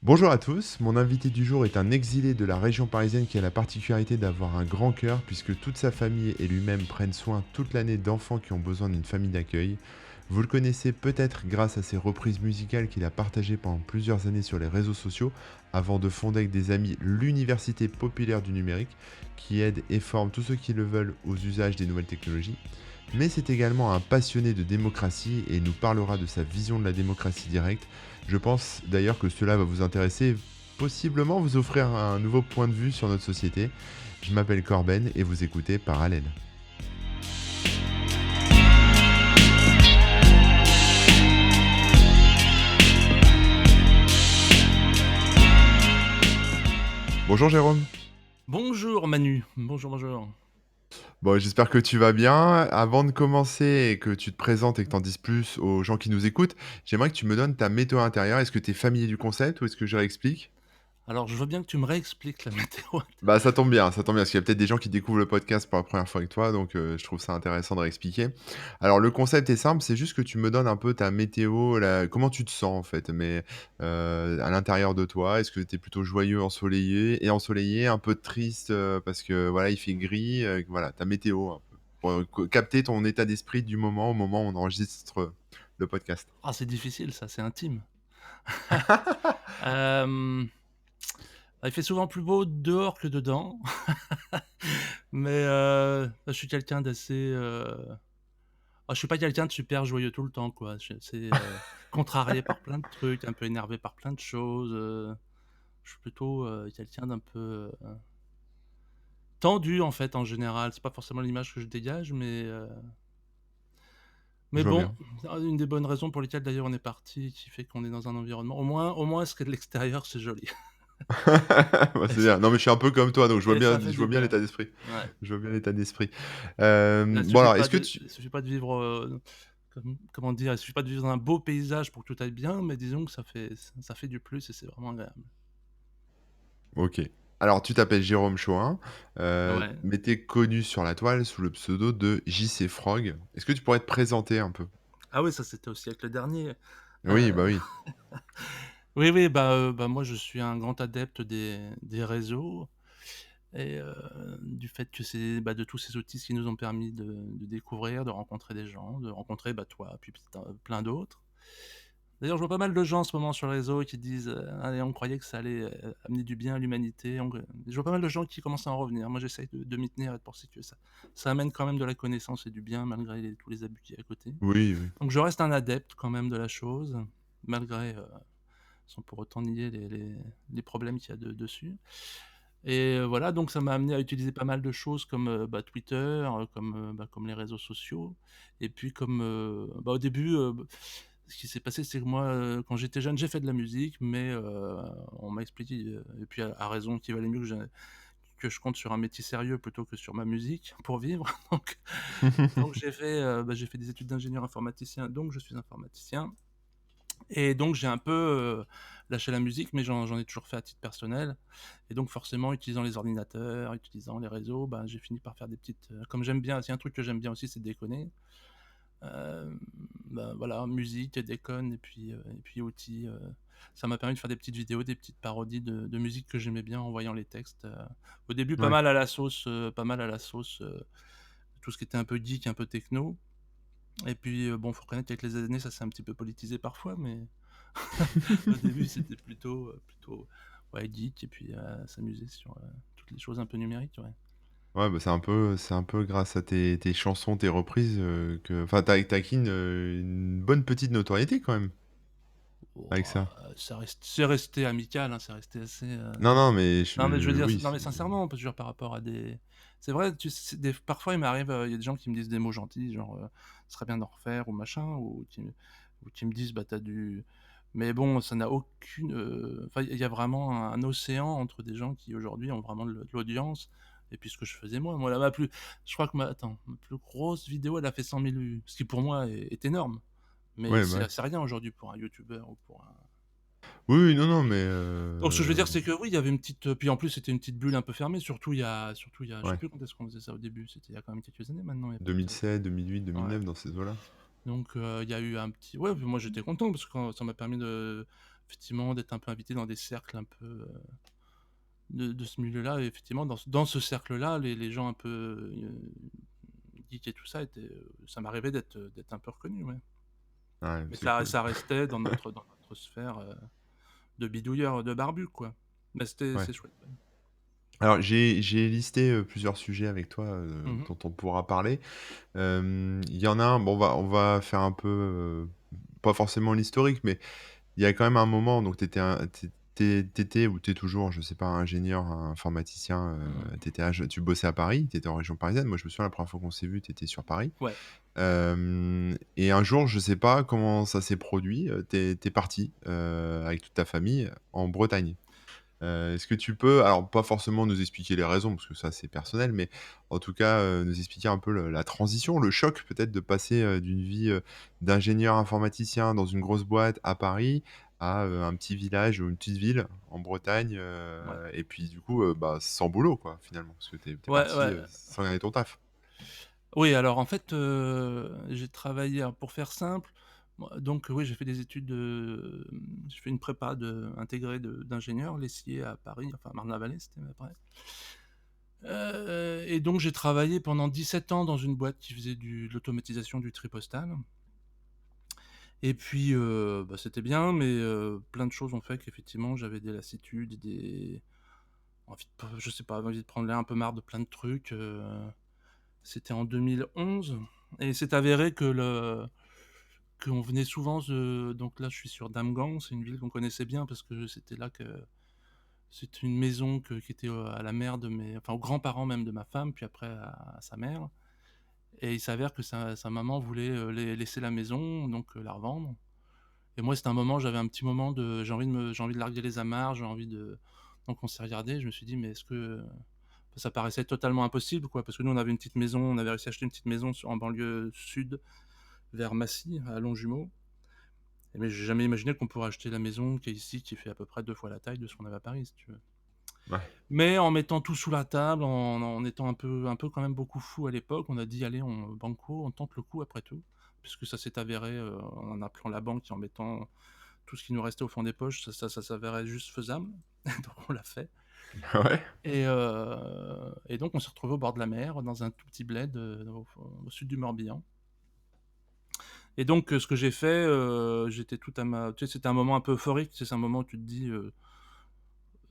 Bonjour à tous, mon invité du jour est un exilé de la région parisienne qui a la particularité d'avoir un grand cœur puisque toute sa famille et lui-même prennent soin toute l'année d'enfants qui ont besoin d'une famille d'accueil. Vous le connaissez peut-être grâce à ses reprises musicales qu'il a partagées pendant plusieurs années sur les réseaux sociaux avant de fonder avec des amis l'Université populaire du numérique qui aide et forme tous ceux qui le veulent aux usages des nouvelles technologies. Mais c'est également un passionné de démocratie et il nous parlera de sa vision de la démocratie directe. Je pense d'ailleurs que cela va vous intéresser et possiblement vous offrir un nouveau point de vue sur notre société. Je m'appelle Corben et vous écoutez Parallèle. Bonjour Jérôme. Bonjour Manu, bonjour, bonjour. Bon, j'espère que tu vas bien. Avant de commencer et que tu te présentes et que tu en dises plus aux gens qui nous écoutent, j'aimerais que tu me donnes ta météo intérieure. Est-ce que tu es familier du concept ou est-ce que je réexplique? Alors je veux bien que tu me réexpliques la météo Bah, intérieure. ça tombe bien, parce qu'il y a peut-être des gens qui découvrent le podcast pour la première fois avec toi, donc je trouve ça intéressant de réexpliquer. Alors le concept est simple, c'est juste que tu me donnes un peu ta météo, la comment tu te sens en fait, mais à l'intérieur de toi. Est-ce que tu es plutôt joyeux, ensoleillé, un peu triste, parce que voilà, il fait gris, voilà, ta météo un peu, pour, capter ton état d'esprit du moment, au moment où on enregistre, le podcast. Ah, c'est difficile ça, c'est intime. Hem, il fait souvent plus beau dehors que dedans, mais je suis quelqu'un d'assez, je suis pas quelqu'un de super joyeux tout le temps, quoi. Je suis assez, contrarié par plein de trucs, un peu énervé par plein de choses, je suis plutôt, quelqu'un d'un peu, tendu en fait en général. C'est pas forcément l'image que je dégage, mais Je vois bon, bien. une des bonnes raisons pour lesquelles d'ailleurs on est parti, qui fait qu'on est dans un environnement au moins ce qui est de l'extérieur, c'est joli. Bah, Et c'est ça bien. Non, mais je suis un peu comme toi, donc ça fait je du vois bien bien. l'état d'esprit. Ouais. Je vois bien l'état d'esprit. Il Bon suffit alors, pas est-ce que de tu il suffit pas de vivre, comment dire? Il suffit pas de vivre dans un beau paysage pour que tout aille bien, mais disons que ça fait du plus et c'est vraiment agréable. OK. Alors tu t'appelles Jérôme Choin, Ouais. mais tu es connu sur la toile sous le pseudo de JC Frog. Est-ce que tu pourrais te présenter un peu? Ah oui, ça c'était aussi avec le dernier. Oui, Heu, bah, oui. oui, oui, moi je suis un grand adepte des réseaux et du fait que c'est, de tous ces outils qui nous ont permis de découvrir, de rencontrer des gens, de rencontrer, toi, puis plein d'autres. D'ailleurs, je vois pas mal de gens en ce moment sur les réseaux qui disent, «Allez, on croyait que ça allait, amener du bien à l'humanité». Je vois pas mal de gens qui commencent à en revenir. Moi, j'essaye de m'y tenir et de penser que ça amène quand même de la connaissance et du bien malgré tous les abus qu'il y a à côté. Oui, oui. Donc je reste un adepte quand même de la chose, malgré, sans pour autant nier les problèmes qu'il y a dessus. Et voilà, donc ça m'a amené à utiliser pas mal de choses comme, Twitter, comme les réseaux sociaux et puis comme, au début, ce qui s'est passé, c'est que moi, quand j'étais jeune, j'ai fait de la musique, mais on m'a expliqué, et puis à raison, qu'il valait mieux que je compte sur un métier sérieux plutôt que sur ma musique pour vivre. Donc j'ai fait des études d'ingénieur informaticien, donc je suis informaticien et donc j'ai un peu, lâché la musique, mais j'en ai toujours fait à titre personnel et donc forcément utilisant les ordinateurs, utilisant les réseaux, j'ai fini par faire des petites, comme j'aime bien, c'est un truc que j'aime bien aussi, c'est déconner. Voilà, musique, déconne et puis outils, ça m'a permis de faire des petites vidéos, des petites parodies de musique que j'aimais bien en voyant les textes, au début Ouais. pas mal à la sauce, tout ce qui était un peu geek, un peu techno et puis, bon, faut reconnaître qu'avec les années, ça s'est un petit peu politisé parfois, mais au début, c'était plutôt, ouais, geek et puis, s'amuser sur, toutes les choses un peu numériques, ouais. Ouais, bah, c'est un peu grâce à tes chansons, tes reprises, que enfin, tu acquis une bonne petite notoriété quand même, avec Oh, ça. c'est resté amical, hein, c'est resté assez, Non, non, mais non, mais je veux je dire, oui, non, mais c'est sincèrement, parce que genre par rapport à des c'est vrai, tu sais, parfois il m'arrive, il y a des gens qui me disent des mots gentils, genre, «Ce serait bien d'en refaire» ou machin, ou qui me disent: «Bah, tu du» mais bon, ça n'a aucune, enfin, il y a vraiment un océan entre des gens qui aujourd'hui ont vraiment de l'audience et puis ce que je faisais moi. Moi, je crois que ma plus grosse vidéo, elle a fait 100 000 vues, ce qui pour moi est énorme, mais ouais, bah, ouais. c'est rien aujourd'hui pour un youtubeur ou pour un Oui, oui, non, non, mais donc ce que je veux dire, c'est que oui, il y avait une petite, puis en plus c'était une petite bulle un peu fermée, surtout il y a je sais ouais. plus quand est-ce qu'on faisait ça au début, c'était il y a quand même quelques années maintenant, il y a peut-être, 2007, 2008, ouais. 2009, dans ces eaux-là. Donc il y a eu un petit ouais, puis moi j'étais content parce que ça m'a permis de effectivement, d'être un peu invité dans des cercles un peu, de ce milieu-là et effectivement dans ce cercle-là, les gens un peu, geeks et tout ça étaient, ça m'arrivait d'être un peu reconnu, ouais. Ouais, Mais c'est ça cool. ça restait dans notre sphère, de bidouilleurs, de barbus, quoi. Mais Ouais. c'est chouette, ouais. Alors j'ai listé, plusieurs sujets avec toi, Mmh. dont on pourra parler. Il y en a un, bon on va faire un peu, pas forcément l'historique, mais il y a quand même un moment, donc tu étais ou tu es toujours, je sais pas, ingénieur, informaticien, Mmh. tu bossais à Paris, tu étais en région parisienne. Moi, je me souviens la première fois qu'on s'est vu, tu étais sur Paris. Ouais, Et un jour, je sais pas comment ça s'est produit, tu es parti, avec toute ta famille en Bretagne. Est-ce que tu peux, alors pas forcément nous expliquer les raisons, parce que ça c'est personnel, mais en tout cas, nous expliquer un peu le la transition, le choc peut-être de passer, d'une vie, d'ingénieur informaticien dans une grosse boîte à Paris à, un petit village ou une petite ville en Bretagne, ouais. et puis du coup, bah, sans boulot quoi, finalement? Parce que tu es Ouais, parti, ouais. sans gagner ton taf. Oui, alors en fait, j'ai travaillé alors pour faire simple, moi donc oui, j'ai fait des études j'ai fait une prépa intégrée d'ingénieur, Lessier à Paris, enfin Marne-la-Vallée, c'était après. Et donc j'ai travaillé pendant 17 ans dans une boîte qui faisait de l'automatisation du tri postal et puis, bah, c'était bien mais, plein de choses ont fait qu'effectivement j'avais des lassitudes, envie de je sais pas, envie de prendre l'air, un peu marre de plein de trucs, c'était en 2011 et c'est avéré qu'on venait souvent donc là je suis sur Damgand, c'est une ville qu'on connaissait bien parce que c'était là que c'était une maison qui était, à la mère de mes enfin aux grands-parents même de ma femme, puis après à sa mère et il s'avère que sa maman voulait, laisser la maison, donc la revendre et moi c'était un moment, j'avais un petit moment de j'ai envie de larguer les amarres, j'ai envie de donc on s'est regardé, je me suis dit: «Mais est-ce que» ça paraissait totalement impossible quoi, parce que nous on avait une petite maison, on avait réussi à acheter une petite maison en banlieue sud, vers Massy, à Longjumeau. Mais j'ai jamais imaginé qu'on pourrait acheter la maison qui est ici, qui fait à peu près 2 fois la taille de ce qu'on avait à Paris, si tu veux. Ouais. Mais en mettant tout sous la table, en étant un peu quand même beaucoup fou à l'époque, on a dit: «Allez, on banco, on tente le coup après tout». Puisque ça s'est avéré, en appelant la banque et en mettant tout ce qui nous restait au fond des poches, ça s'avérait juste faisable. Donc on l'a fait Ouais. et donc on s'est retrouvés au bord de la mer, dans un tout petit bled, au sud du Morbihan. Et donc, ce que j'ai fait, j'étais tout à ma tu sais, c'était un moment un peu euphorique, tu sais, c'est un moment où tu te dis,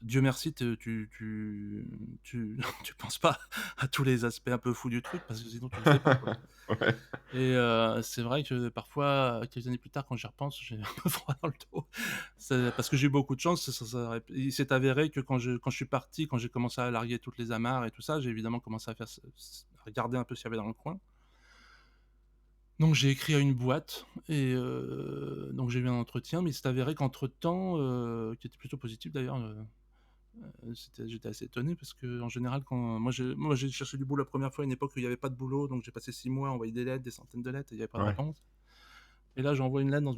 Dieu merci, tu tu penses pas à tous les aspects un peu fous du truc parce que sinon tu le fais pas, quoi. Ouais. Et c'est vrai que parfois, quelques années plus tard, quand j'y repense, j'ai un peu froid dans le dos. C'est parce que j'ai eu beaucoup de chance, ça aurait il s'est avéré que quand je suis parti, quand j'ai commencé à larguer toutes les amarres et tout ça, j'ai évidemment commencé à faire à regarder un peu ce qu'il y avait dans le coin. Donc j'ai écrit à une boîte et donc j'ai eu un entretien, mais il s'est avéré qu'entre-temps, qui était plutôt positif d'ailleurs, j'étais assez étonné parce qu'en général quand moi j'ai cherché du boulot la première fois à une époque où il y avait pas de boulot, donc j'ai passé 6 mois à envoyer des lettres, des centaines de lettres et il y avait pas de Ouais. réponse. Et là j'envoie une lettre dans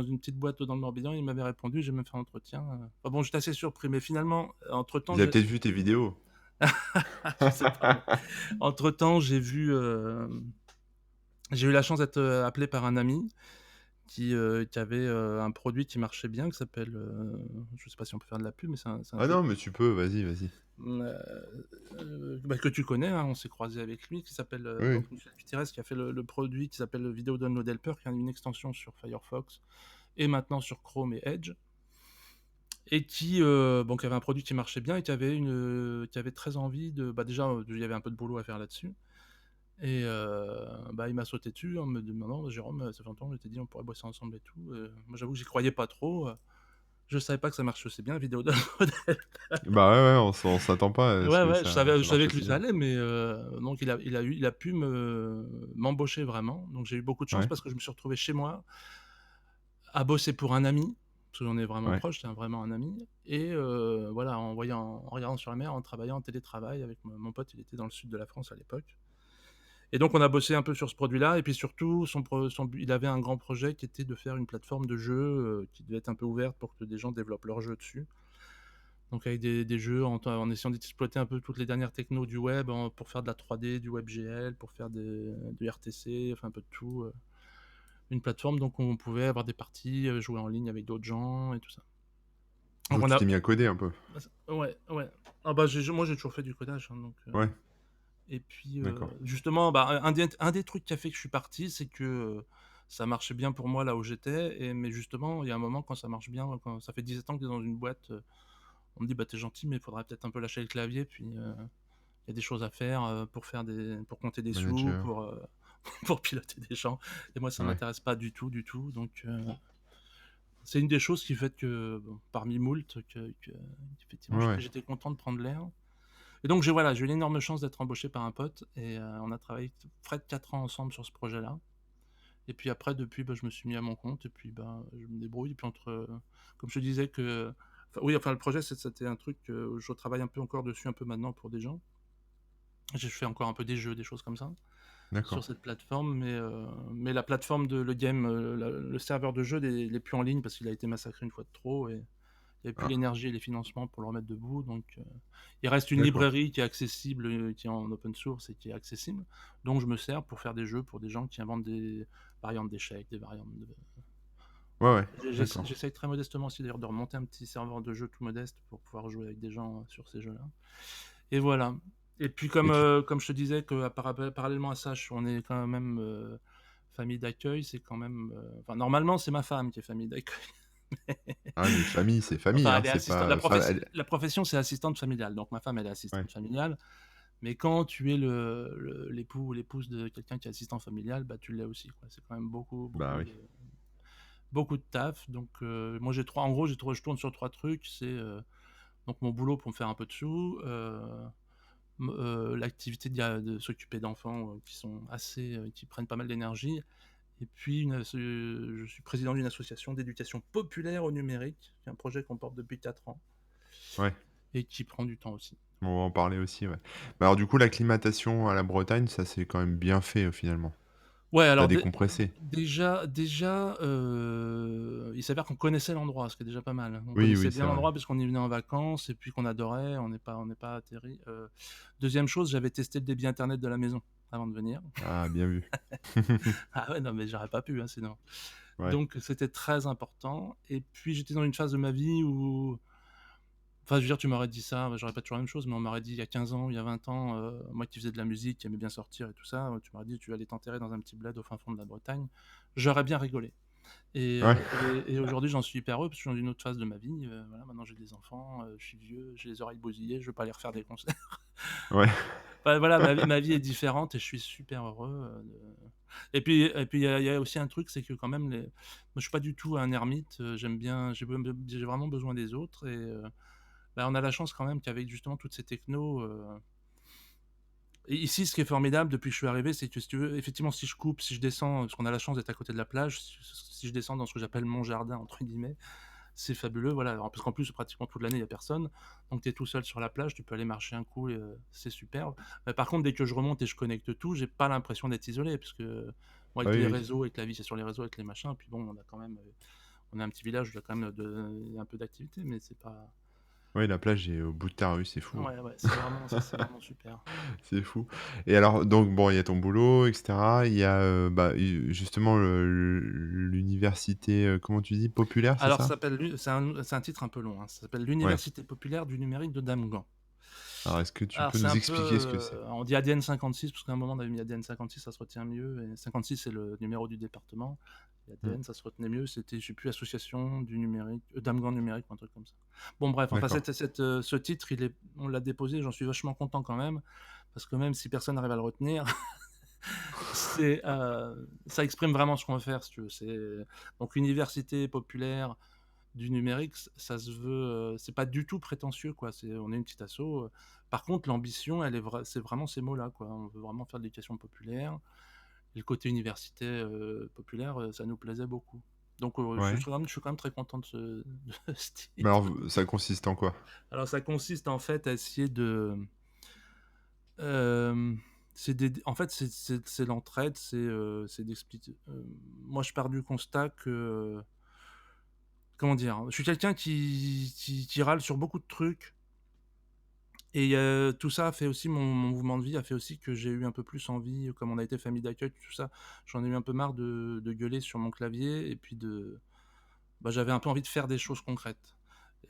une petite boîte dans le Morbihan, il m'avait répondu, j'ai même fait un entretien, enfin bon j'étais assez surpris, mais finalement, entre-temps Ils avaient peut-être vu tes vidéos. je sais pas, mais entre-temps j'ai eu la chance d'être, appelé par un ami qui avait, un produit qui marchait bien qui s'appelle, je sais pas si on peut faire de la pub, mais c'est un Ah truc, non, mais tu peux, vas-y, vas-y. mmh, bah, que tu connais, hein, on s'est croisés avec lui, qui s'appelle, Oui, oui. donc Michel Gutiérrez qui a fait le produit qui s'appelle Video Download Helper, qui est une extension sur Firefox et maintenant sur Chrome et Edge et qui avait un produit qui marchait bien et qui avait très envie de bah, déjà, il y avait un peu de boulot à faire là-dessus et bah, il m'a sauté dessus en me demandant: «Jérôme, ça fait longtemps, je t'ai dit on pourrait bosser ensemble et tout», moi j'avoue que j'y croyais pas trop, je savais pas que ça marche aussi bien Video Download. Bah, ouais, ouais, on s'attend pas à ce Ouais, que ouais, je ça marche savais que lui aussi ça bien. allait, mais donc il a pu m'embaucher vraiment, donc j'ai eu beaucoup de chance Ouais, parce que je me suis retrouvé chez moi à bosser pour un ami, parce qu'on est vraiment ouais. proches, c'est vraiment un ami et voilà, en regardant sur la mer, en travaillant en télétravail avec mon pote, il était dans le sud de la France à l'époque et donc on a bossé un peu sur ce produit-là et puis surtout il avait un grand projet qui était de faire une plateforme de jeux, qui devait être un peu ouverte pour que des gens développent leurs jeux dessus. Donc avec des jeux en essayant d'exploiter un peu toutes les dernières technos du web pour faire de la 3D, du WebGL, pour faire du RTC, enfin un peu de tout. Une plateforme donc où on pouvait avoir des parties, jouer en ligne avec d'autres gens et tout ça. Donc Donc on tu a t'es mis à coder un peu? ouais, ouais. Ah bah, moi j'ai toujours fait du codage, hein, donc Ouais, et puis, d'accord. justement, bah, un des trucs qui a fait que je suis parti, c'est que, ça marchait bien pour moi là où j'étais mais justement, il y a un moment quand ça marche bien, quand ça fait 17 ans que tu es dans une boîte, on me dit: «Bah, tu es gentil, mais il faudrait peut-être un peu lâcher le clavier, puis, il y a des choses à faire, pour compter des sous, Manager, pour piloter des gens» et moi ça ouais. m'intéresse pas du tout, du tout, donc c'est une des choses qui fait que, bon, parmi moult, Ouais, qu'effectivement ouais. j'étais content de prendre l'air et donc j'ai eu l'énorme chance d'être embauché par un pote et on a travaillé près de 4 ans ensemble sur ce projet-là et puis après depuis, bah, je me suis mis à mon compte et puis, bah, je me débrouille et puis comme je te disais le projet c'était un truc, je travaille un peu encore dessus un peu maintenant pour des gens. J'ai fait encore un peu des jeux, des choses comme ça, sur D'accord. cette plateforme, mais la plateforme le game, le serveur de jeu n'est plus en ligne parce qu'il a été massacré une fois de trop et il y avait plus Ah, l'énergie et les financements pour le remettre debout, donc il reste une d'accord. librairie qui est accessible, qui est en open source et qui est accessible, donc je me sers pour faire des jeux pour des gens qui inventent des variantes d'échecs, des variantes de Ouais, ouais, d'accord. j'essaye très modestement aussi d'ailleurs de remonter un petit serveur de jeu tout modeste pour pouvoir jouer avec des gens, sur ces jeux-là et voilà et puis Et tu comme je te disais que parallèlement à ça, on est quand même, famille d'accueil, c'est quand même, enfin normalement c'est ma femme qui est famille d'accueil. ah mais famille, c'est famille, Enfin, hein, elle est c'est assistante. pas enfin elle La profession, c'est assistante familiale. Donc ma femme, elle est ouais, assistante familiale. Mais quand tu es l'époux ou l'épouse de quelqu'un qui est assistant familial, bah tu l'es aussi, quoi. C'est quand même beaucoup, bah oui. beaucoup de taf. Donc moi, en gros, je tourne sur trois trucs. C'est donc mon boulot pour me faire un peu de sous, l'activité de s'occuper d'enfants qui prennent pas mal d'énergie. Et puis, je suis président d'une association d'éducation populaire au numérique, qui est un projet qu'on porte depuis 4 ans Ouais, et qui prend du temps aussi. on va en parler aussi, ouais. Bah, alors du coup, l'acclimatation à la Bretagne, ça s'est quand même bien fait, finalement? Ouais, Tu alors décompressé? déjà, il s'avère qu'on connaissait l'endroit, ce qui est déjà pas mal. On Oui, connaissait oui, bien c'est vrai. l'endroit puisqu'on y venait en vacances et puis qu'on adorait, on n'est pas atterris, 2e chose, j'avais testé le débit internet de la maison avant de venir. Ah, bien vu. Ah ouais, non, mais j'aurais pas pu, hein, sinon. Ouais, Donc c'était très important et puis j'étais dans une phase de ma vie où enfin, je veux dire, tu m'aurais dit ça, j'aurais pas toujours la même chose, mais on m'aurait dit il y a 15 ans, il y a 20 ans, moi qui faisais de la musique, qui aimais bien sortir et tout ça, tu m'aurais dit: «Tu vas aller t'enterrer dans un petit bled au fin fond de la Bretagne». J'aurais bien rigolé ouais, et aujourd'hui, j'en suis hyper heureux parce que je suis dans une autre phase de ma vie, voilà, maintenant j'ai des enfants, je suis vieux, j'ai les oreilles bousillées, je veux pas aller refaire des concerts. ouais. Enfin voilà, ma vie est différente et je suis super heureux, de et puis il y a aussi un truc, c'est que quand même moi je suis pas du tout un ermite, j'aime bien j'ai vraiment besoin des autres et bah, on a la chance quand même qu'avec justement toutes ces technos, et ici, ce qui est formidable depuis que je suis arrivé, c'est que si tu veux, effectivement, si je coupe, si je descends, parce qu'on a la chance d'être à côté de la plage, si je descends dans ce que j'appelle «mon jardin» entre guillemets, c'est fabuleux, voilà. Alors parce qu'en plus, pratiquement toute l'année, il y a personne, donc tu es tout seul sur la plage, tu peux aller marcher un coup et c'est superbe. Par contre, dès que je remonte et je connecte tout, j'ai pas l'impression d'être isolé parce que moi, Ah avec oui, les oui. réseaux, avec la vie, c'est sur les réseaux, avec les machins, puis bon, on a quand même, on est un petit village où il y a quand même il y a un peu d'activité, mais c'est pas Ouais, la plage est au bout de ta rue, c'est fou, hein. ouais, ouais, c'est vraiment super. C'est fou. Et alors donc bon, il y a ton boulot et cetera, il y a, bah, justement l'université, comment tu dis? Populaire, c'est Alors, ça ça? s'appelle c'est un titre un peu long, hein. Ça s'appelle Ouais. l'Université populaire du numérique de Damghan. Alors est-ce que tu Alors, peux c'est nous un peu, expliquer ce que c'est? on dit ADN 56 parce qu'à un moment, on avait mis ADN 56, ça se retient mieux et 56, c'est le numéro du département et Mmh, ADN, ça se retenait mieux, c'était, je sais plus, association du numérique, Damghan numérique ou un truc comme ça. Bon bref, enfin, d'accord. ce titre, on l'a déposé, j'en suis vachement content quand même, parce que même si personne n'arrive à le retenir, ça exprime vraiment ce qu'on veut faire, si tu veux. Donc université populaire du numérique, ça se veut, c'est pas du tout prétentieux, quoi. On est une petite asso, par contre l'ambition, c'est vraiment ces mots-là, quoi. On veut vraiment faire de l'éducation populaire et le côté université, populaire, ça nous plaisait beaucoup. Donc Ouais. je suis quand même très content de ce Mais titre. alors ça consiste en quoi? Alors ça consiste en fait à essayer hem, en fait c'est l'entraide, c'est d'expliquer, moi je pars du constat que, comment dire? Je suis quelqu'un qui râle sur beaucoup de trucs et tout ça a fait aussi mon mouvement de vie a fait aussi que j'ai eu un peu plus envie, comme on a été famille d'accueil, tout ça, j'en ai eu un peu marre de gueuler sur mon clavier et puis j'avais un peu envie de faire des choses concrètes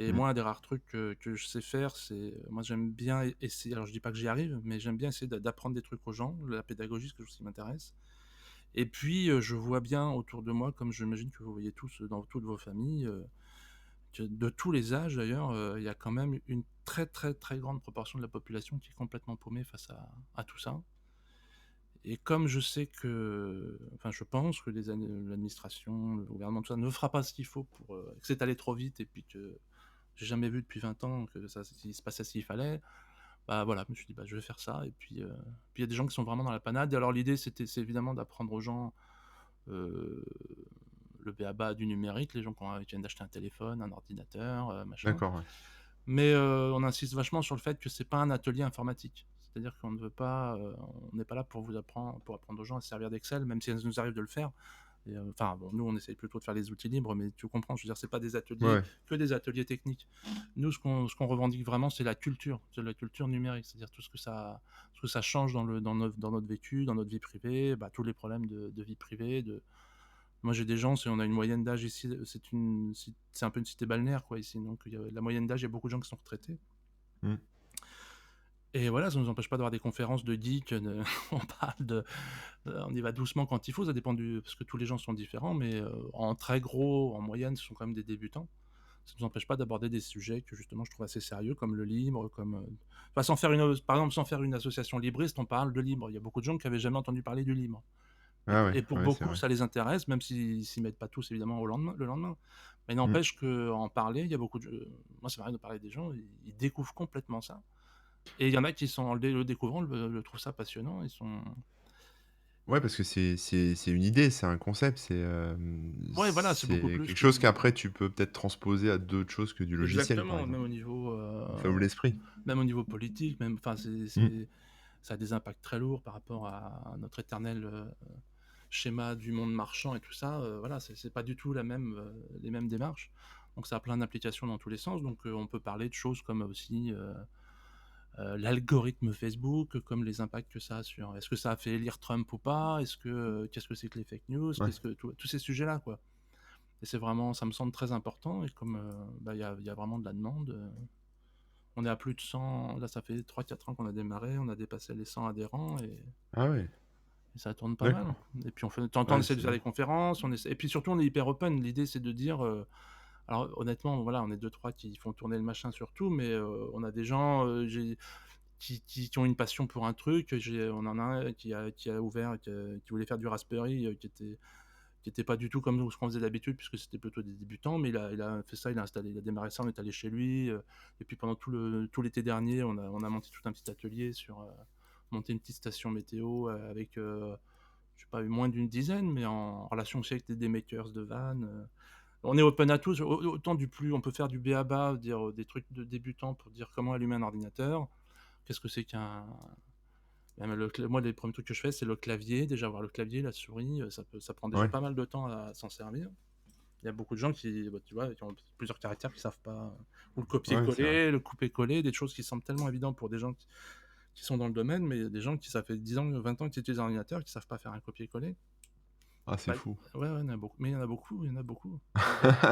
Et Mmh. moi, un des rares trucs que je sais faire, c'est moi, j'aime bien essayer, alors je dis pas que j'y arrive, mais j'aime bien essayer d'apprendre des trucs aux gens. La pédagogie, c'est quelque chose qui m'intéresse. Et puis, je vois bien autour de moi, comme j'imagine que vous voyez tous, dans toutes vos familles, que de tous les âges d'ailleurs, il y a quand même une très, très, très grande proportion de la population qui est complètement paumée face à tout ça. Et comme je sais enfin, je pense que l'administration, le gouvernement, tout ça, ne fera pas ce qu'il faut pour, que c'est allé trop vite et puis que j'ai jamais vu depuis 20 ans que ça il se passait s'il fallait, bah, voilà, je me suis dit: «Bah, je vais faire ça» et puis il y a des gens qui sont vraiment dans la panade et alors l'idée c'est évidemment d'apprendre aux gens, heu, le b.a-ba du numérique, les gens qui viennent d'acheter un téléphone, un ordinateur, machin. D'accord, ouais. Mais, on insiste vachement sur le fait que c'est pas un atelier informatique. C'est-à-dire qu'on ne veut pas, on n'est pas là pour apprendre aux gens à se servir d'Excel, même si ça nous arrive de le faire et enfin bon, nous on essaye plutôt de faire les outils libres, mais tu comprends, je veux dire, c'est pas des Ouais, ateliers ouais. que des ateliers techniques. Nous, ce qu'on revendique vraiment, c'est la culture numérique, c'est-à-dire tout ce que ça change dans notre vécu, dans notre vie privée, bah, tous les problèmes de vie privée, de moi, j'ai des gens, on a une moyenne d'âge ici, c'est un peu une cité balnéaire, quoi, ici, donc il y a la moyenne d'âge, il y a beaucoup de gens qui sont retraités Mmh. et voilà, ça ne nous empêche pas d'avoir des conférences de geeks, on parle on y va doucement quand il faut, ça dépend parce que tous les gens sont différents, mais en très gros, en moyenne, ce sont quand même des débutants. Ça ne nous empêche pas d'aborder des sujets que justement je trouve assez sérieux, comme le libre, enfin, par exemple, sans faire une association libriste, on parle de libre. Il y a beaucoup de gens qui avaient jamais entendu parler du libre. Et Ah pour ouais, et pour ouais, c'est beaucoup, vrai. ça les intéresse, même s'ils s'y mettent pas tous évidemment le lendemain. Mais il Mmh. n'empêche qu'en parler, il y a beaucoup moi ça m'arrive de parler à des gens, ils découvrent complètement ça et il y en a qui sont le découvrant, le trouvent ça passionnant, ils sont Ouais, parce que c'est une idée, c'est un concept, ouais, voilà, c'est beaucoup c'est plus quelque que chose du qu'après tu peux peut-être transposer à d'autres choses que du logiciel, par exactement, exemple. Ça ouvre l'esprit. même au niveau politique, même enfin Mmh. ça a des impacts très lourds par rapport à notre éternel, schéma du monde marchand et tout ça, voilà, c'est pas du tout les mêmes démarches. Donc ça a plein d'implications dans tous les sens. Donc, on peut parler de choses comme aussi, l'algorithme Facebook, comme les impacts que ça a sur est-ce que ça a fait élire Trump ou pas? Qu'est-ce que c'est que les fake news? Ouais. Qu'est-ce que tous ces sujets-là, quoi. Et c'est vraiment ça me semble très important et comme, bah, il y a vraiment de la demande, on est à plus de 100 là, ça fait 3 4 ans qu'on a démarré, on a dépassé les 100 adhérents Ah ouais, et ça tourne pas mal. d'accord. Et puis on fait de temps en temps, on Ouais, essaie de c'est faire bien. des conférences, on essaie et puis surtout on est hyper open. L'idée c'est de dire, alors honnêtement, voilà, on est deux trois qui font tourner le machin sur tout, mais on a des gens, qui ont une passion pour un truc. On en a un qui a ouvert, qui voulait faire du Raspberry, qui était pas du tout comme nous ce qu'on faisait d'habitude puisque c'était plutôt des débutants, mais il a fait ça, il a démarré ça, on est allé chez lui, et puis pendant tout l'été dernier, on a monté tout un petit atelier sur, monter une petite station météo, avec, je sais pas, moins d'une dizaine, mais en relation aussi avec des makers de vannes, On est open à tous, autant du plus on peut faire du b.a-ba, dire, des trucs de débutants pour dire comment allumer un ordinateur. Qu'est-ce que c'est qu'un même moi, les premiers trucs que je fais, c'est le clavier, déjà avoir le clavier, la souris, ça prend déjà Ouais, pas mal de temps à s'en servir. Il y a beaucoup de gens qui, bah, tu vois, qui ont plusieurs caractères qui savent pas, ou le ouais, c'est vrai. copier-coller, le couper-coller, des choses qui semblent tellement évidentes pour des gens qui sont dans le domaine, mais il y a des gens ça fait 10 ans, 20 ans qu'ils utilisent un ordinateur, qui savent pas faire un copier-coller. Ah, c'est Bah, fou. ouais, ouais, il y en a beaucoup, mais il y en a beaucoup, il y en a beaucoup.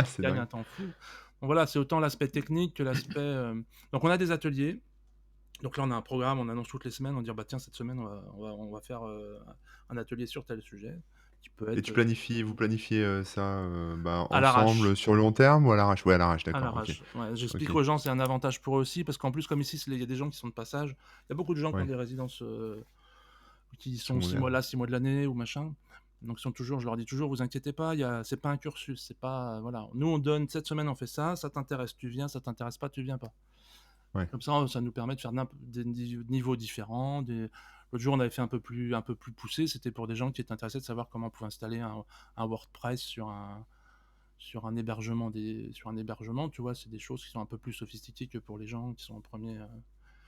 C'est Il gagne dingue. un temps fou. Donc voilà, c'est autant l'aspect technique que l'aspect, donc on a des ateliers. Donc là, on a un programme, on annonce toutes les semaines, on dit: «Bah, tiens, cette semaine, on va faire, un atelier sur tel sujet», qui peut Et être, vous planifiez, ça, bah, à l'arrache. ensemble sur le long terme ou à l'arrache? Ouais, à l'arrache, À d'accord, OK. l'arrache, ouais, OK. j'explique aux gens, c'est un avantage pour eux aussi, parce qu'en plus, comme ici, il y a des gens qui sont de passage. Il y a beaucoup de gens qui ont Ouais, des résidences, qui sont 6 secondaire. mois là, 6 mois de l'année ou machin. Donc ils sont toujours je leur dis toujours: «Vous inquiétez pas, c'est pas un cursus, c'est pas voilà, nous on donne cette semaine on fait ça t'intéresse, tu viens, ça t'intéresse pas, tu viens pas». Ouais. Comme ça nous permet de faire des niveaux différents, l'autre jour, on avait fait un peu plus poussé, c'était pour des gens qui étaient intéressés de savoir comment on pouvait installer un WordPress sur un hébergement, tu vois? C'est des choses qui sont un peu plus sophistiquées que pour les gens qui sont en premier.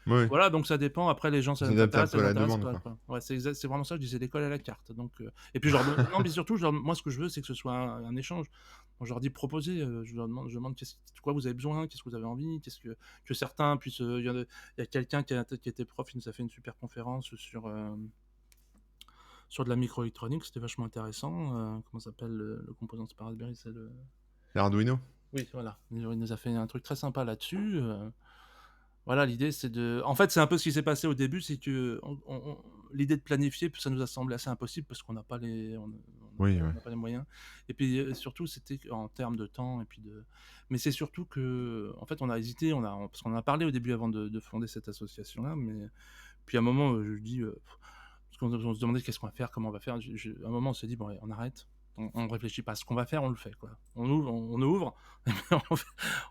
Ouais, Voilà, donc ça dépend. Après, les gens, on ça les s'adapte un intéresse, ça peu à les la intéresse demande, pas, quoi. quoi. Ouais, c'est vraiment ça, je disais l'école à la carte. Donc, et puis je leur demande, non, mais surtout, moi, ce que je veux, c'est que ce soit un échange. Moi, je leur dis proposez, je demande de quoi vous avez besoin, qu'est-ce que vous avez envie, que certains puissent. Il y a quelqu'un qui était prof, il nous a fait une super conférence sur de la microélectronique, c'était vachement intéressant. Comment s'appelle le composant de Raspberry, c'est le L'Arduino? Oui, voilà, il nous a fait un truc très sympa là-dessus, voilà, l'idée c'est de en fait, c'est un peu ce qui s'est passé au début, c'est qu'on l'idée de planifier, ça nous a semblé assez impossible parce qu'on n'a pas Oui, ouais. on n'a pas les moyens et puis, surtout, c'était qu'en termes de temps et puis de mais c'est surtout qu'en fait, on a hésité, parce qu'on en a parlé au début avant de fonder cette association-là, mais puis à un moment, je lui dis, parce qu'on se demandait qu'est-ce qu'on va faire, comment on va faire, à un moment, on s'est dit: «Bon allez, on arrête, on réfléchit pas à ce qu'on va faire, on le fait, quoi. On ouvre et puis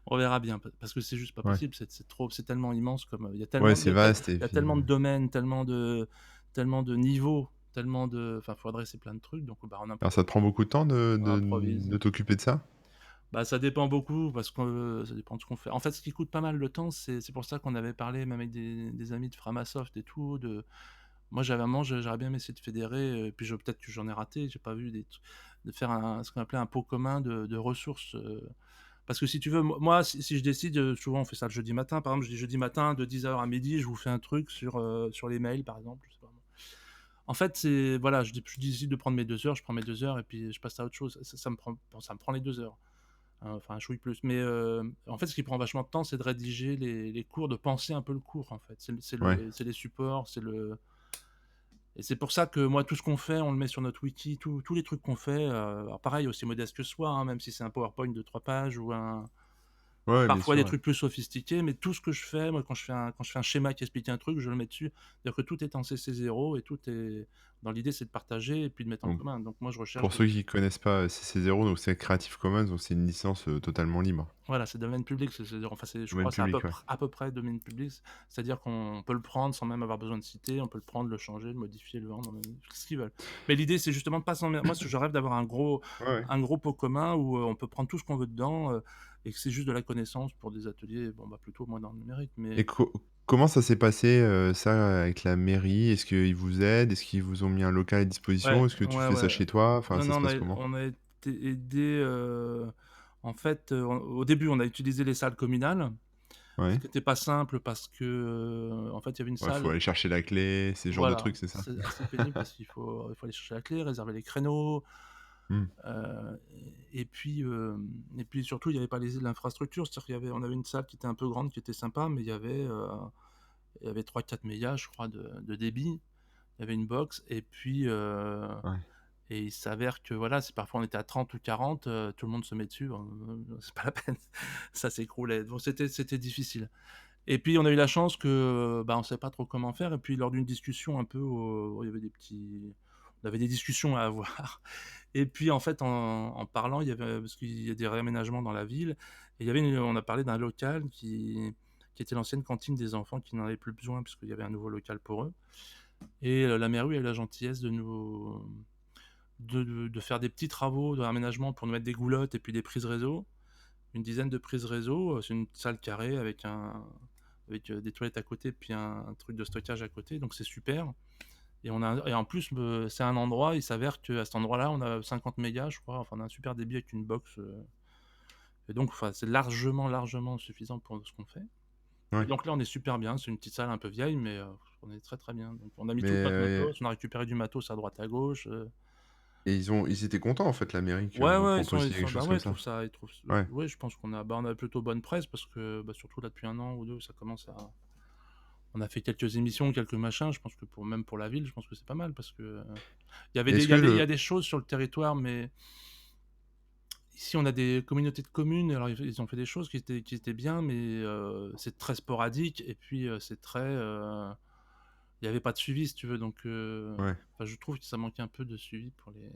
on verra bien». Parce que c'est juste pas Ouais. possible, c'est tellement immense comme, il y a Ouais, tellement il y c'est a tel vaste et il y a puis, tellement de domaines, tellement de niveaux, enfin, faut adresser plein de trucs, donc bah, alors ça te prend beaucoup de temps on improvise. de t'occuper de ça? Bah, ça dépend beaucoup parce que, ça dépend de ce qu'on fait. En fait, ce qui coûte pas mal de temps, c'est pour ça qu'on avait parlé même avec des amis de Framasoft et tout, moi, j'avais un moment, j'aurais bien essayé de fédérer, puis peut-être que j'en ai raté, j'ai pas vu de faire ce qu'on appelait un pot commun de ressources, parce que si tu veux, moi, si je décide, souvent on fait ça le jeudi matin, par exemple, je dis: «Jeudi matin de 10 heures à midi, je vous fais un truc sur les mails», par exemple, je sais pas moi. En fait, c'est voilà, je décide de prendre mes 2 heures, je prends mes 2 heures et puis je passe à autre chose. Ça me prend bon, ça me prend les 2 heures, hein, enfin un chouille plus, mais en fait, ce qui prend vachement de temps, c'est de rédiger les cours, de penser un peu le cours, en fait. Ouais. C'est les supports, et c'est pour ça que moi, tout ce qu'on fait, on le met sur notre wiki, tous les trucs qu'on fait, alors pareil, aussi modeste que soi, hein, même si c'est un PowerPoint de 3 pages Ouais, ouais, bien parfois sûr, des ouais. trucs plus sophistiqués, mais tout ce que je fais, moi, quand je fais un schéma qui explique un truc, je le mets dessus. C'est-à-dire que tout est en CC0 et tout est dans l'idée, c'est de partager et puis de mettre en Donc commun. Donc moi, je recherche pour des ceux qui connaissent pas, CC0, donc c'est Creative Commons, donc c'est une licence, totalement libre. voilà, c'est domaine public, c'est enfin, je Domaine crois, c'est public, ouais. à peu près domaine public. C'est-à-dire qu'on peut le prendre sans même avoir besoin de citer, on peut le prendre, le changer, le modifier, le vendre, ce qu'ils veulent. Mais l'idée, c'est justement de pas s'emmer moi, je rêve d'avoir Ouais, ouais. un gros pot commun où, on peut prendre tout ce qu'on veut dedans, et que c'est juste de la connaissance pour des ateliers, bon, bah, plutôt moi dans le numérique, mais Et comment ça s'est passé, ça, avec la mairie? Est-ce qu'ils vous aident? Est-ce qu'ils vous ont mis un local à disposition? ouais, Est-ce que tu ouais, fais ça ouais. chez toi? Enfin, Non, ça non, se passe comment? on a été aidés, en fait, au début, on a utilisé les salles communales, ce Ouais. qui était pas simple parce que, en fait, il y avait une Ouais, faut salle aller chercher la clé, ces genres de voilà, trucs, c'est ça? c'est assez pénible parce qu'il faut aller chercher la clé, réserver les créneaux, Mmh. et puis surtout, il y avait pas l'infrastructure. C'est-à-dire on avait une salle qui était un peu grande, qui était sympa, mais il y avait 3-4 mégas, je crois, de débit. Il y avait une box et puis, Ouais. et il s'avère que voilà, si parfois on était à 30 ou 40, tout le monde se met dessus, c'est pas la peine, ça s'écroulait. Donc c'était difficile. Et puis on a eu la chance que, bah, on savait pas trop comment faire et puis lors d'une discussion un peu, il y avait on avait des discussions à avoir et puis en fait en parlant, parce qu'il y a des réaménagements dans la ville et on a parlé d'un local qui était l'ancienne cantine des enfants qui n'en avaient plus besoin puisqu'il y avait un nouveau local pour eux et la mairie a eu la gentillesse de faire des petits travaux de réaménagement pour nous mettre des goulottes et puis des prises réseau. Une dizaine de prises réseau, c'est une salle carrée avec des toilettes à côté, puis un truc de stockage à côté, donc c'est super et en plus, c'est un endroit, il s'avère qu'à cet endroit-là, on a 50 mégas, je crois, enfin, on a un super débit avec une box, et donc enfin, c'est largement, largement suffisant pour ce qu'on fait et Ouais. donc là, on est super bien. C'est une petite salle un peu vieille, mais on est très, très bien. Donc on a mis Mais, tout notre matos, on a récupéré du matos à droite à gauche, et ils étaient contents, en fait, la mairie, que ouais, vous ouais, proposiez quelque bah, chose ouais, comme ça? ils trouvent Ouais. ouais, je pense on a plutôt bonne presse parce que, bah, surtout là, depuis un an ou 2, ça commence à on a fait quelques émissions, quelques machins, je pense que même pour la ville, je pense que c'est pas mal parce que, Est-ce que il y a le des choses sur le territoire, mais ici, on a des communautés de communes, alors ils ont fait des choses qui étaient bien, mais c'est très sporadique et puis, c'est très, il y avait pas de suivi si tu veux, donc ouais. enfin, je trouve que ça manquait un peu de suivi pour les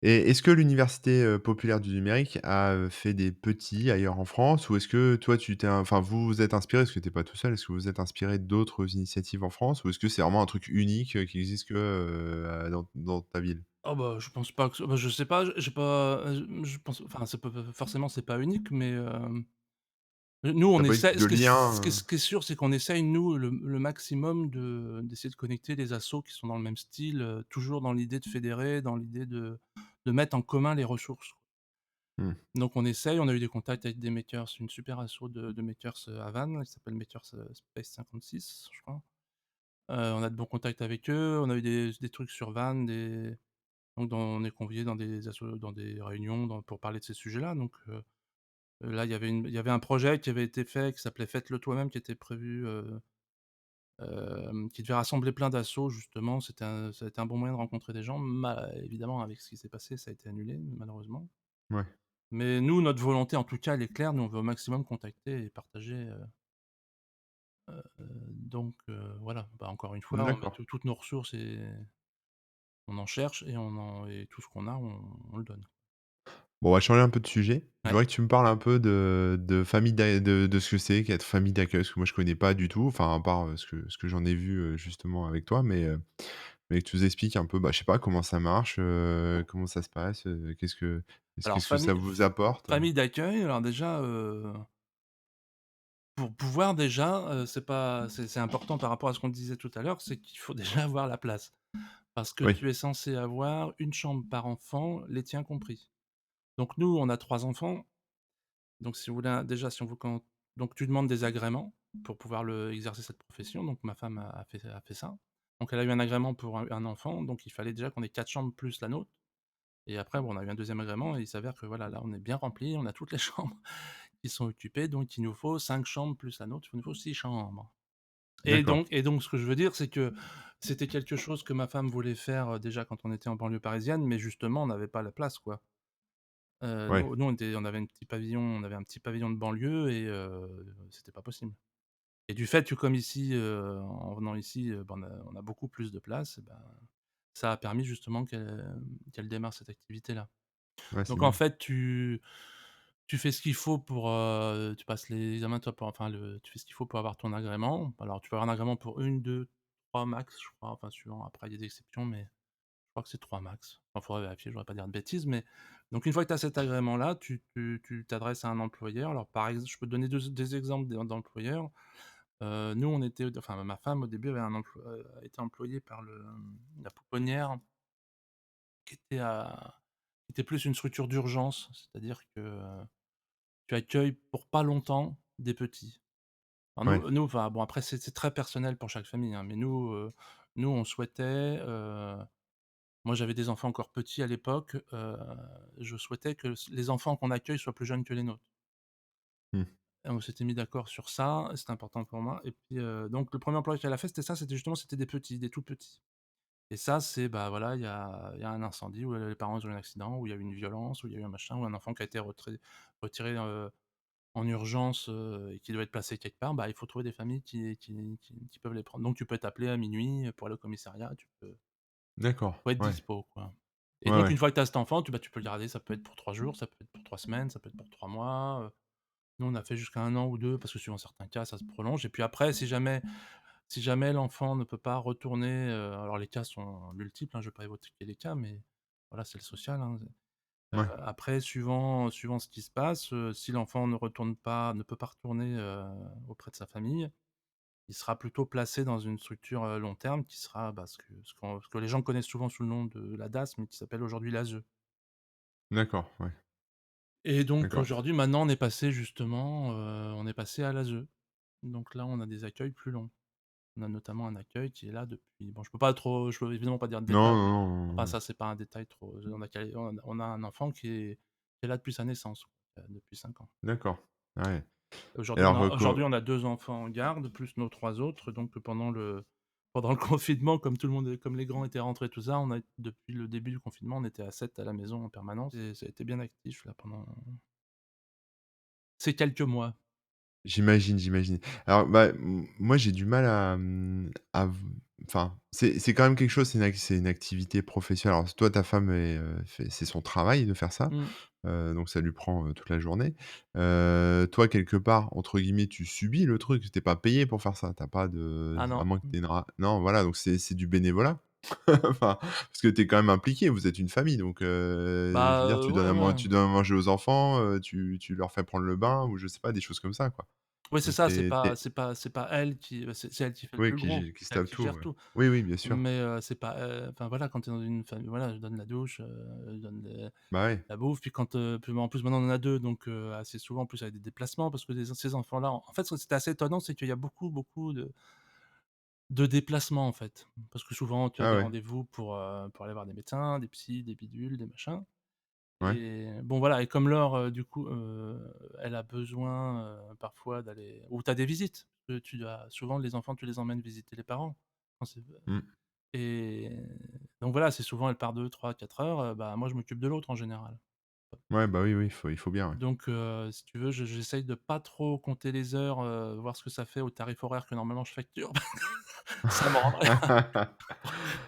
Et est-ce que l'université, populaire du numérique a, fait des petits ailleurs en France? Ou est-ce que toi tu t'es enfin vous vous êtes inspiré, parce que tu es pas tout seul, est-ce que vous vous êtes inspiré d'autres initiatives en France? Ou est-ce que c'est vraiment un truc unique, qui existe que, dans ta ville? oh bah, je pense pas que ce bah, je sais pas, j'ai pas, je pense enfin, c'est pas forcément, c'est pas unique, mais nous, Tu on as pas eu essaie de lien, ce qui est sûr, c'est qu'on essaye, nous, le maximum d'essayer de connecter les assos qui sont dans le même style, toujours dans l'idée de fédérer, dans l'idée de mettre en commun les ressources. Mmh, Donc on essaye, on a eu des contacts avec des makers, une super asso de makers, à Vannes, ils s'appellent Makers, Space 56, je crois. On a de bons contacts avec eux, on a eu des trucs sur Vannes, on est conviés dans des réunions pour parler de ces sujets-là, donc Là, il y avait un projet qui avait été fait qui s'appelait «Faites-le toi-même» qui était prévu, qui devait rassembler plein d'assauts justement. Ça a été un bon moyen de rencontrer des gens. Évidemment avec ce qui s'est passé, ça a été annulé malheureusement. Ouais. Mais nous, notre volonté en tout cas, elle est claire. Nous, on veut au maximum contacter et partager, donc voilà. Bah, encore une fois, on met D'accord. toutes nos ressources et on en cherche et tout ce qu'on a, on le donne. Bon, on va changer un peu de sujet. Je Ouais. voudrais que tu me parles un peu de famille de ce que c'est qu'être famille d'accueil, parce que moi je connais pas du tout, enfin à part, ce que j'en ai vu, justement avec toi, mais que tu nous expliques un peu, bah, je sais pas comment ça marche, comment ça se passe, Alors qu'est-ce que ça vous apporte? famille d'accueil, alors déjà, pour pouvoir déjà, c'est important par rapport à ce qu'on disait tout à l'heure, c'est qu'il faut déjà avoir la place. Parce que Oui, tu es censé avoir une chambre par enfant, les tiens compris. Donc nous, on a 3 enfants, donc si vous voulez déjà si on veut quand donc tu demandes des agréments pour pouvoir exercer cette profession, donc ma femme a fait ça. Donc elle a eu un agrément pour un enfant, donc il fallait déjà qu'on ait 4 chambres plus la nôtre et après bon, on a eu un deuxième agrément et il s'avère que voilà, là on est bien rempli, on a toutes les chambres qui sont occupées, donc il nous faut 5 chambres plus la nôtre, il nous faut 6 chambres. d'accord. Et donc ce que je veux dire, c'est que c'était quelque chose que ma femme voulait faire, déjà quand on était en banlieue parisienne, mais justement on n'avait pas la place, quoi. Ouais, On avait on avait un petit pavillon de banlieue et c'était pas possible. Et du fait que comme ici, en venant ici, bah, on a beaucoup plus de place et ben, ça a permis justement qu'elle démarre cette activité-là. ouais, c'est Donc en bien. fait, tu fais ce qu'il faut pour, tu passes les examens, toi, pour enfin le tu fais ce qu'il faut pour avoir ton agrément. Alors tu peux avoir un agrément pour une, 2, 3 max, je crois, enfin suivant, après il y a des exceptions, mais je crois que c'est 3 max. Enfin, faudrait vérifier, je voudrais pas dire de bêtises, mais donc une fois que tu as cet agrément-là, tu t'adresses à un employeur. Alors par exemple, je peux te donner des exemples d'employeurs. Nous, on était enfin ma femme au début avait a été employée par la pouponnière qui était qui était plus une structure d'urgence. C'est-à-dire que, tu accueilles pour pas longtemps des petits. Alors Ouais. enfin bon après c'est très personnel pour chaque famille, hein, mais nous on souhaitait, moi j'avais des enfants encore petits à l'époque, je souhaitais que les enfants qu'on accueille soient plus jeunes que les nôtres. Mmh. Et on s'était mis d'accord sur ça, c'était important pour moi et puis, donc le premier emploi qu'elle a fait c'était ça, c'était justement c'était des petits, des tout petits et ça c'est, bah, voilà, il y a un incendie ou les parents ils ont eu un accident, ou il y a eu une violence, ou il y a eu un machin, ou un enfant qui a été retiré, en urgence, et qui doit être placé quelque part, bah, il faut trouver des familles qui peuvent les prendre. Donc tu peux être appelé à minuit pour aller au commissariat, D'accord, faut être ouais. dispo, quoi. Et Ouais, donc ouais. une fois que tu as cet enfant, tu peux le garder, ça peut être pour 3 jours, ça peut être pour 3 semaines, ça peut être pour 3 mois, nous on a fait jusqu'à 1 an ou 2 parce que suivant certains cas, ça se prolonge et puis après si jamais l'enfant ne peut pas retourner, alors les cas sont multiples, hein, je vais pas évoquer les cas, mais voilà, c'est le social, hein. Ouais. Après suivant ce qui se passe, si l'enfant ne peut pas retourner, auprès de sa famille, il sera plutôt placé dans une structure, long terme qui sera, bah, ce que les gens connaissent souvent sous le nom de l'ADAS, mais qui s'appelle aujourd'hui l'ASE. D'accord, ouais. Et donc D'accord. aujourd'hui, maintenant, on est passé justement, on est passé à l'ASE. Donc là, on a des accueils plus longs. On a notamment un accueil qui est là depuis bon, je peux évidemment pas dire de Non, détails. non, non, non, Enfin non. ça, c'est pas un détail trop on a un enfant qui est là depuis sa naissance, depuis 5 ans. D'accord. Ouais. Et Aujourd'hui, alors, aujourd'hui, on a 2 enfants en garde, plus nos 3 autres, donc pendant le confinement, comme les grands étaient rentrés, tout ça, depuis le début du confinement, on était à 7 à la maison en permanence et ça a été bien actif là pendant ces quelques mois. j'imagine, j'imagine. Alors, bah, moi, j'ai du mal à v enfin, c'est quand même quelque chose, c'est une activité professionnelle. Alors, toi, ta femme c'est son travail de faire ça, Mmh. donc ça lui prend, toute la journée. Toi, quelque part, entre guillemets, «tu subis» le truc, tu es pas payé pour faire ça. Tu as pas de Ah à non. moins que tu aies une ra non, voilà, donc c'est du bénévolat. Enfin, parce que tu es quand même impliqué, vous êtes une famille, donc je Bah, veux dire, ouais, ouais. tu donnes à manger aux enfants, tu leur fais prendre le bain ou je sais pas, des choses comme ça, quoi. Oui, c'est Donc ça, tu c'est pas elle qui c'est elle qui fait le oui, plus gros, qui se c'est elle tape qui tout, gère ouais. tout. Oui, oui, bien sûr. Mais, c'est pas, enfin voilà, quand tu es dans une famille, voilà, je donne la douche, je donne Bah, ouais. la bouffe, puis puis en plus maintenant on en a 2 donc, assez souvent en plus avec des déplacements parce que ces enfants-là en fait, c'était assez étonnant, c'est qu'il y a beaucoup, beaucoup de déplacements, en fait. Parce que souvent tu as Ah des ouais. rendez-vous pour aller voir des médecins, des psys, des bidules, des machins Ouais. et bon voilà et comme Laure, du coup, elle a besoin, parfois d'aller ou tu as des visites, tu as souvent les enfants, tu les emmènes visiter les parents quand c'est Mmh. et donc voilà, c'est souvent elle part 2, 3, 4 heures, bah, moi je m'occupe de l'autre en général. Ouais, bah, oui, oui, il faut bien, ouais. Donc si tu veux, j'essaye de pas trop compter les heures, voir ce que ça fait au tarif horaire que normalement je facture. Ça me rendrait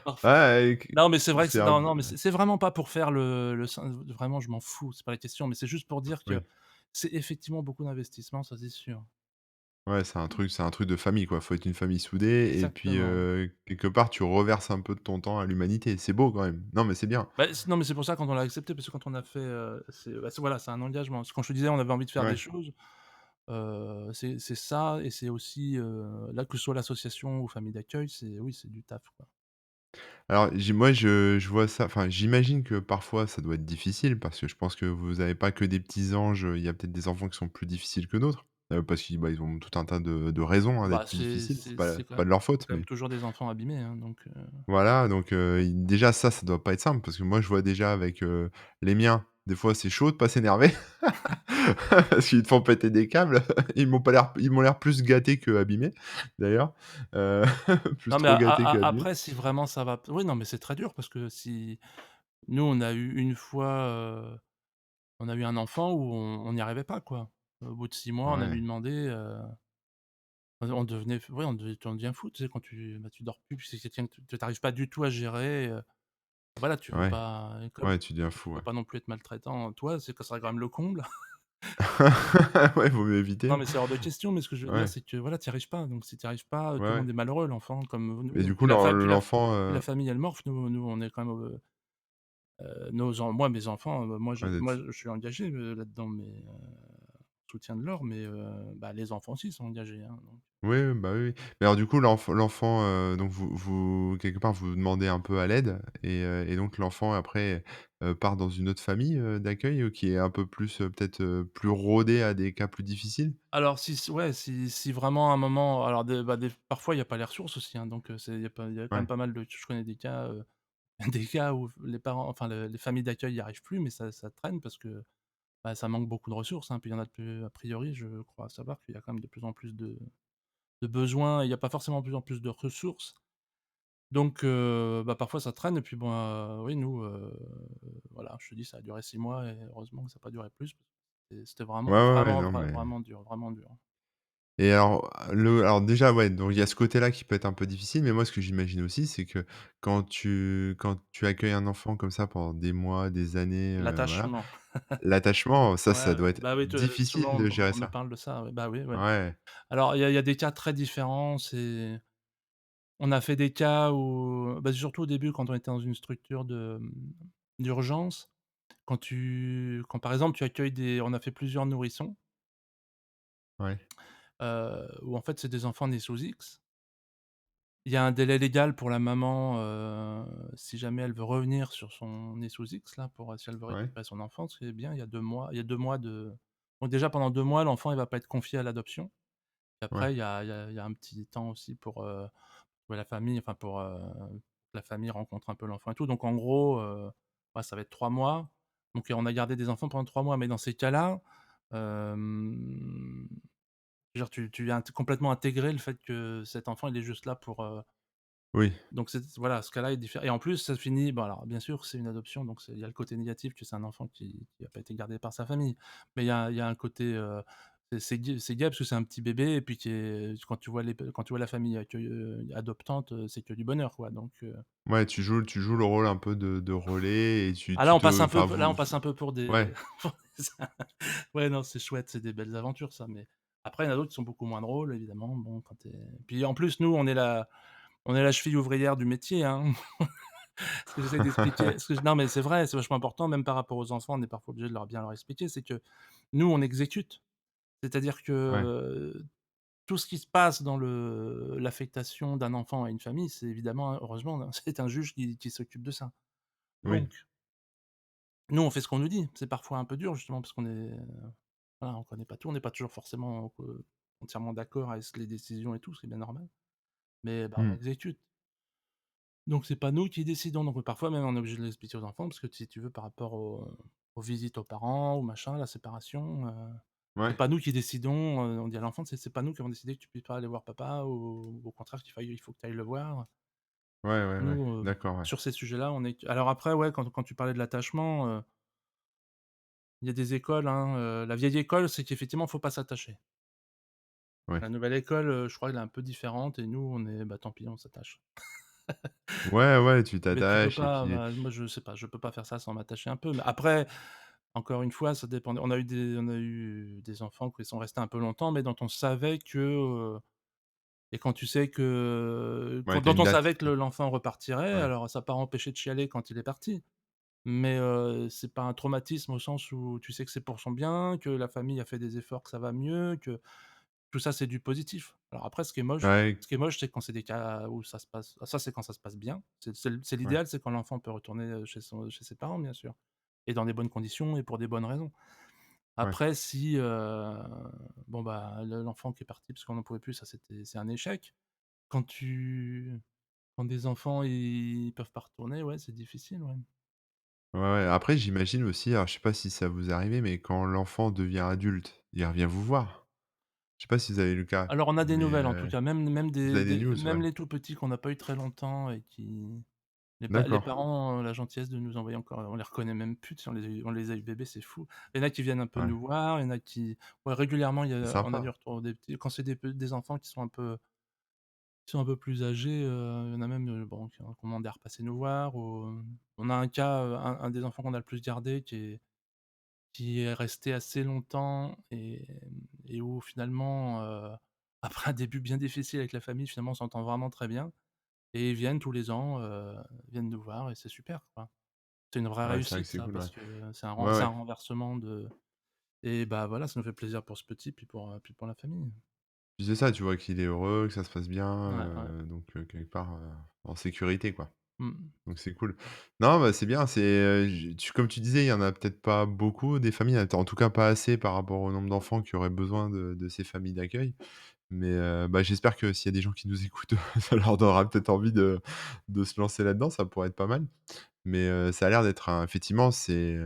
parfois Ouais, et non, mais c'est vrai que c'est c'est un non, b non, mais c'est vraiment pas pour faire le sein vraiment je m'en fous, c'est pas la question, mais c'est juste pour dire que oui. c'est effectivement beaucoup d'investissement, ça c'est sûr. Ouais, c'est un truc de famille, quoi. Faut être une famille soudée et puis, Exactement. quelque part, tu reverses un peu de ton temps à l'humanité. C'est beau quand même. Non, mais c'est bien. Bah, non, mais c'est pour ça quand on l'a accepté, parce que quand on a fait, c'est voilà, c'est un engagement. Parce que quand je te disais, on avait envie de faire des Ouais. choses, c'est ça et c'est aussi, là, que ce soit l'association ou famille d'accueil, c'est oui, c'est du taf, quoi. Alors moi je vois ça, enfin, j'imagine que parfois ça doit être difficile parce que je pense que vous avez pas que des petits anges, il y a peut-être des enfants qui sont plus difficiles que d'autres, parce qu'ils, bah, ils ont tout un tas de raisons, hein, d'être Bah, plus c'est difficiles. C'est c'est pas c'est c'est pas de leur faute, quand même mais toujours des enfants abîmés, hein, donc voilà, donc déjà ça doit pas être simple parce que moi je vois déjà avec, les miens, des fois c'est chaud de pas s'énerver parce qu'ils te font péter des câbles. Ils m'ont l'air plus gâtés qu'abîmés d'ailleurs, heu, plus non, mais trop gâtés qu'abîmés. après, si vraiment ça va oui, non, mais c'est très dur parce que si nous, on a eu une fois, on a eu un enfant où on n'y arrivait pas, quoi. Au bout de 6 mois, on a lui Ouais, demandé, on devenait f ouais, on devient fou, tu sais, quand tu dors plus, puis c'est quelqu'un que tu arrives pas du tout à gérer, voilà, tu veux ouais, pas et comme ouais, tu deviens tu fou, peux ouais. pas non plus être maltraitant, toi, c'est que ça serait quand même le comble. Ouais, vaut mieux éviter, Non, hein. mais c'est hors de question, mais ce que je veux dire, Ouais, c'est que, voilà, tu y arrives pas, donc si tu y arrives pas, ouais, tout le ouais. monde est malheureux, l'enfant comme Mais nous, du coup, l'enfant, puis la famille, elle morphe. Nous, on est quand même, nos en moi, mes enfants, ouais, moi, je suis engagé, là-dedans, mais soutien de l'or, mais bah, les enfants aussi sont engagés, hein, donc oui, oui, bah, oui, oui. Mais alors du coup, l'enfant, donc vous quelque part, vous demandez un peu à l'aide et donc l'enfant après, part dans une autre famille, d'accueil, qui est un peu plus, peut-être, plus rodée à des cas plus difficiles? alors si ouais, si vraiment à un moment alors des parfois il y a pas les ressources aussi, hein, donc il y a quand même Ouais, pas mal de je connais des cas, des cas où les parents enfin les familles d'accueil y arrivent plus, mais ça traîne parce que, bah, ça manque beaucoup de ressources, hein. Puis il y en a de plus a priori, je crois savoir qu'il y a quand même de plus en plus de besoins et il y a pas forcément de plus en plus de ressources. Donc bah, parfois ça traîne et puis bon, oui nous, voilà, je te dis ça a duré 6 mois et heureusement que ça a pas duré plus parce que c'était ouais, vraiment, ouais, ouais, vraiment, non, mais vraiment dur, vraiment dur. et alors déjà, ouais, donc il y a ce côté-là qui peut être un peu difficile, mais moi, ce que j'imagine aussi, c'est que quand tu accueilles un enfant comme ça pendant des mois, des années, voilà, L'attachement. l'attachement, ça Ouais, doit être bah, oui, difficile souvent de gérer on me ça. parle de ça, ouais, bah, oui, ouais. Ouais, Alors il y a des cas très différents, c'est on a fait des cas où bah, surtout au début quand on était dans une structure d'urgence, quand par exemple tu accueilles des on a fait plusieurs nourrissons, ouais, où en fait c'est des enfants nés sous X. Il y a un délai légal pour la maman, si jamais elle veut revenir sur son nés sous X là pour si elle veut ouais, récupérer son enfant, c'est bien, il y a 2 mois de donc déjà pendant 2 mois l'enfant il va pas être confié à l'adoption. Et ouais. après il y a un petit temps aussi pour la famille, enfin la famille rencontre un peu l'enfant et tout. Donc en gros, ouais, ça va être 3 mois. Donc on a gardé des enfants pendant 3 mois, mais dans ces cas-là, hem, je veux dire tu viens complètement intégrer le fait que cet enfant il est juste là pour, Oui, donc voilà, ce cas-là est différent et en plus ça finit bon alors bien sûr c'est une adoption donc il y a le côté négatif que c'est un enfant qui a pas été gardé par sa famille. Mais il y a un côté, c'est gai parce que c'est un petit bébé et puis qui est quand tu vois la famille accueille adoptante, c'est que du bonheur quoi donc ouais, tu joues le rôle un peu de relais et tu ah là tu on passe te un peu enfin p là vous on passe un peu pour ouais, des pour des ouais non c'est chouette, c'est des belles aventures ça, mais après il y en a d'autres qui sont beaucoup moins drôles évidemment, bon quand tu puis en plus nous on est la cheville ouvrière du métier, hein. Ce que j'essaie d'expliquer ce que non, mais c'est vrai, c'est vachement important, même par rapport aux enfants, on est parfois obligé de bien leur expliquer, c'est que nous, on exécute. C'est-à-dire que, ouais, tout ce qui se passe dans l'affectation d'un enfant à une famille, c'est évidemment, heureusement, c'est un juge qui s'occupe de ça. oui. Donc, nous, on fait ce qu'on nous dit. C'est parfois un peu dur justement parce qu'on est, voilà, on connaît pas tout, on n'est pas toujours forcément, entièrement d'accord avec les décisions et tout, c'est bien normal. Mais, bah, on Mmh. exécute. Donc c'est pas nous qui décidons, donc parfois même on est obligé de l'expliquer aux enfants parce que si tu veux par rapport au aux visites aux parents ou machin, la séparation, c'est Ouais, pas nous qui décidons, on dit à l'enfant: «C'est pas nous qui avons décidé que tu puisses pas aller voir papa ou au contraire il faut que tu ailles le voir». ouais, ouais, ouais. Nous, D'accord, ouais. sur ces sujets-là, on est alors après, ouais, quand tu parlais de l'attachement, il y a des écoles, hein, la vieille école, c'est qu'effectivement, faut pas s'attacher. Ouais. La nouvelle école, je crois qu'elle est un peu différente et nous, on est, bah, tant pis, on s'attache. Ouais, ouais, tu Mais tu peux t'attaches et pas, puis bah, moi, je sais pas, je peux pas faire ça sans m'attacher un peu. Mais après, encore une fois, ça dépendait on a eu des enfants qui sont restés un peu longtemps, mais dont on savait que, et quand tu sais que ouais, quand tu dont une on date, savait que l'enfant repartirait, ouais. alors ça a pas empêché de chialer quand il est parti. Mais c'est pas un traumatisme au sens où tu sais que c'est pour son bien, que la famille a fait des efforts, que ça va mieux, que tout ça, c'est du positif. Alors après, Ouais, c'est quand c'est des cas où ça se passe ça, c'est quand ça se passe bien. C'est ouais, l'idéal, c'est quand l'enfant peut retourner, chez ses parents, bien sûr, et dans des bonnes conditions et pour des bonnes raisons. ouais. Après si, bon, bah, l'enfant qui est parti parce qu'on n'en pouvait plus, ça c'est un échec. Quand tu quand des enfants, ils peuvent pas retourner, ouais, c'est difficile, ouais. Ouais, ouais. Après, j'imagine aussi, alors je sais pas si ça vous est arrivé, mais quand l'enfant devient adulte, il revient vous voir? Je sais pas si vous avez eu le cas, Alors on a des mais nouvelles en tout cas, même vous avez des des news? même Ouais. les tout petits qu'on n'a pas eu très longtemps et qui les D'accord. parents ont la gentillesse de nous envoyer encore on les reconnaît même plus, tu sais, on les a eu bébés, c'est fou. Il y en a qui viennent un peu Ouais. nous voir, il y en a qui ouais, régulièrement, C'est on a du sympa. retour des petits quand c'est des enfants qui sont un peu plus âgés, il y en a même, bon, qui ont commandé à repasser nous voir ou, on a un cas, un des enfants qu'on a le plus gardé qui est resté assez longtemps et où finalement, après un début bien difficile avec la famille, finalement on s'entend vraiment très bien et ils viennent tous les ans, viennent nous voir et c'est super, quoi. C'est une vraie Ouais, c'est vrai que réussite c'est ça cool, ouais. parce que Ouais, c'est un ouais. renversement de et bah, voilà, ça nous fait plaisir pour ce petit puis pour la famille. Puis c'est ça, tu vois qu'il est heureux, que ça se passe bien, Ouais, ouais. donc quelque part, en sécurité, quoi. Mmh. Donc c'est cool. Non, bah, c'est bien, c'est, j tu comme tu disais, il y en a peut-être pas beaucoup des familles, en tout cas pas assez par rapport au nombre d'enfants qui auraient besoin de ces familles d'accueil. Mais, bah, j'espère que s'il y a des gens qui nous écoutent, ça leur donnera peut-être envie de se lancer là-dedans, ça pourrait être pas mal. Mais, ça a l'air d'être un effectivement, c'est,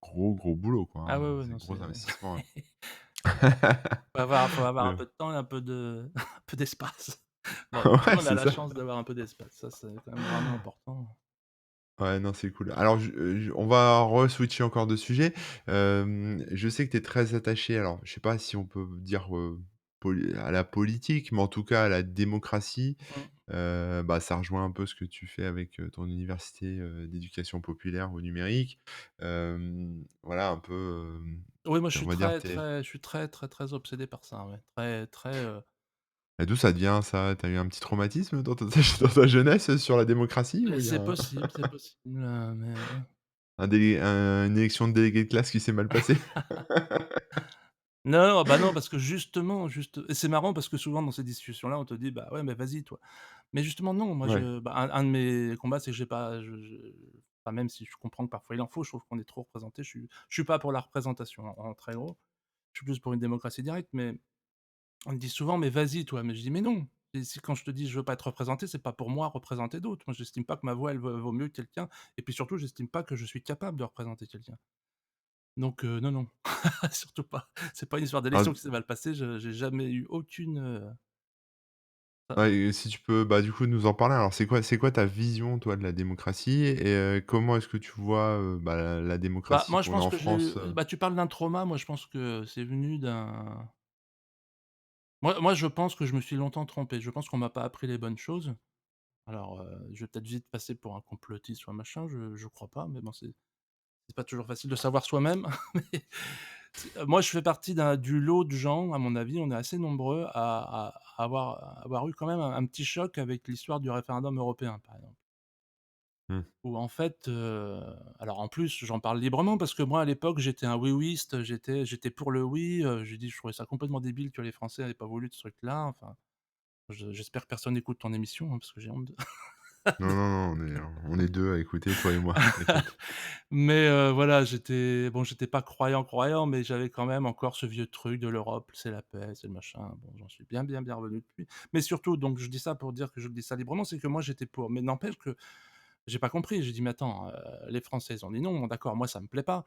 gros, gros boulot, quoi, Ah ouais, hein. ouais, C'est non, gros c'est investissement, ouais. faut avoir un Le peu de temps et un peu un peu d'espace. Bon, nous, ouais, on a c'est la ça. chance d'avoir un peu d'espace, ça, c'est quand même vraiment important. Ouais, non, c'est cool. Alors on va re-switcher encore de sujet. Je sais que tu es très attaché, alors je sais pas si on peut dire, à la politique, mais en tout cas à la démocratie. Mmh. Bah, ça rejoint un peu ce que tu fais avec, ton université, d'éducation populaire au numérique. Voilà un peu, Oui, moi, je on suis va dire très, tes très je suis très, très, très obsédé par ça, ouais. Très, très, et d'où ça vient ça? Tu as eu un petit traumatisme dans ta dans ta jeunesse sur la démocratie ou il y a c'est possible, mais une élection de délégué de classe qui s'est mal passée? non, non, bah, non, parce que justement, et c'est marrant parce que souvent dans ces discussions-là, on te dit: «Bah, ouais, mais vas-y, toi». Mais justement non, moi Ouais. je bah, un de mes combats, c'est que j'ai pas je enfin, même si je comprends que parfois il en faut, je trouve qu'on est trop représenté, je suis pas pour la représentation en très gros. Je suis plus pour une démocratie directe, mais on me dit souvent: «Mais vas-y toi», mais je dis: «Mais non, et si quand je te dis: "Je veux pas être représenté", c'est pas pour moi représenter d'autres». Moi j'estime pas que ma voix elle vaut mieux que quelqu'un et puis surtout j'estime pas que je suis capable de représenter quelqu'un. Donc non, non, surtout pas. C'est pas une histoire Ah d'élection qui s'est mal passée, je j'ai jamais eu aucune, ouais et si tu peux, bah, du coup, nous en parler. Alors c'est quoi ta vision, toi, de la démocratie et comment est-ce que tu vois, bah, la bah, démocratie moi je qu'on a pense en que j'ai eu France, bah, tu parles d'un trauma, moi je pense que c'est venu d'un moi je pense que je me suis longtemps trompé. Je pense qu'on m'a pas appris les bonnes choses. Alors, je vais peut-être vite passer pour un complotiste ou un machin, je crois pas, mais bon, c'est pas toujours facile de savoir soi-même. Mais moi, je fais partie du lot de gens, à mon avis, on est assez nombreux à avoir eu quand même un petit choc avec l'histoire du référendum européen, par exemple. mmh, Où en fait, alors en plus, j'en parle librement parce que moi, à l'époque, j'étais un oui-wiste, j'étais pour le oui, j'ai dit: «Je trouvais ça complètement débile que les Français n'aient pas voulu de ce truc-là», enfin, j'espère que personne n'écoute ton émission, hein, parce que j'ai honte de non, non, non, on est 2 à écouter, toi et moi, t'inquiète. Mais voilà, j'étais pas croyant, mais j'avais quand même encore ce vieux truc de l'Europe, c'est la paix, c'est le machin. Bon, j'en suis bien, bien, bien revenu depuis. Mais surtout, donc je dis ça pour dire que je le dis ça librement, c'est que moi j'étais pour. Mais n'empêche que j'ai pas compris. J'ai dit: «Mais attends, les Français ils ont dit non, bon d'accord, moi ça me plaît pas,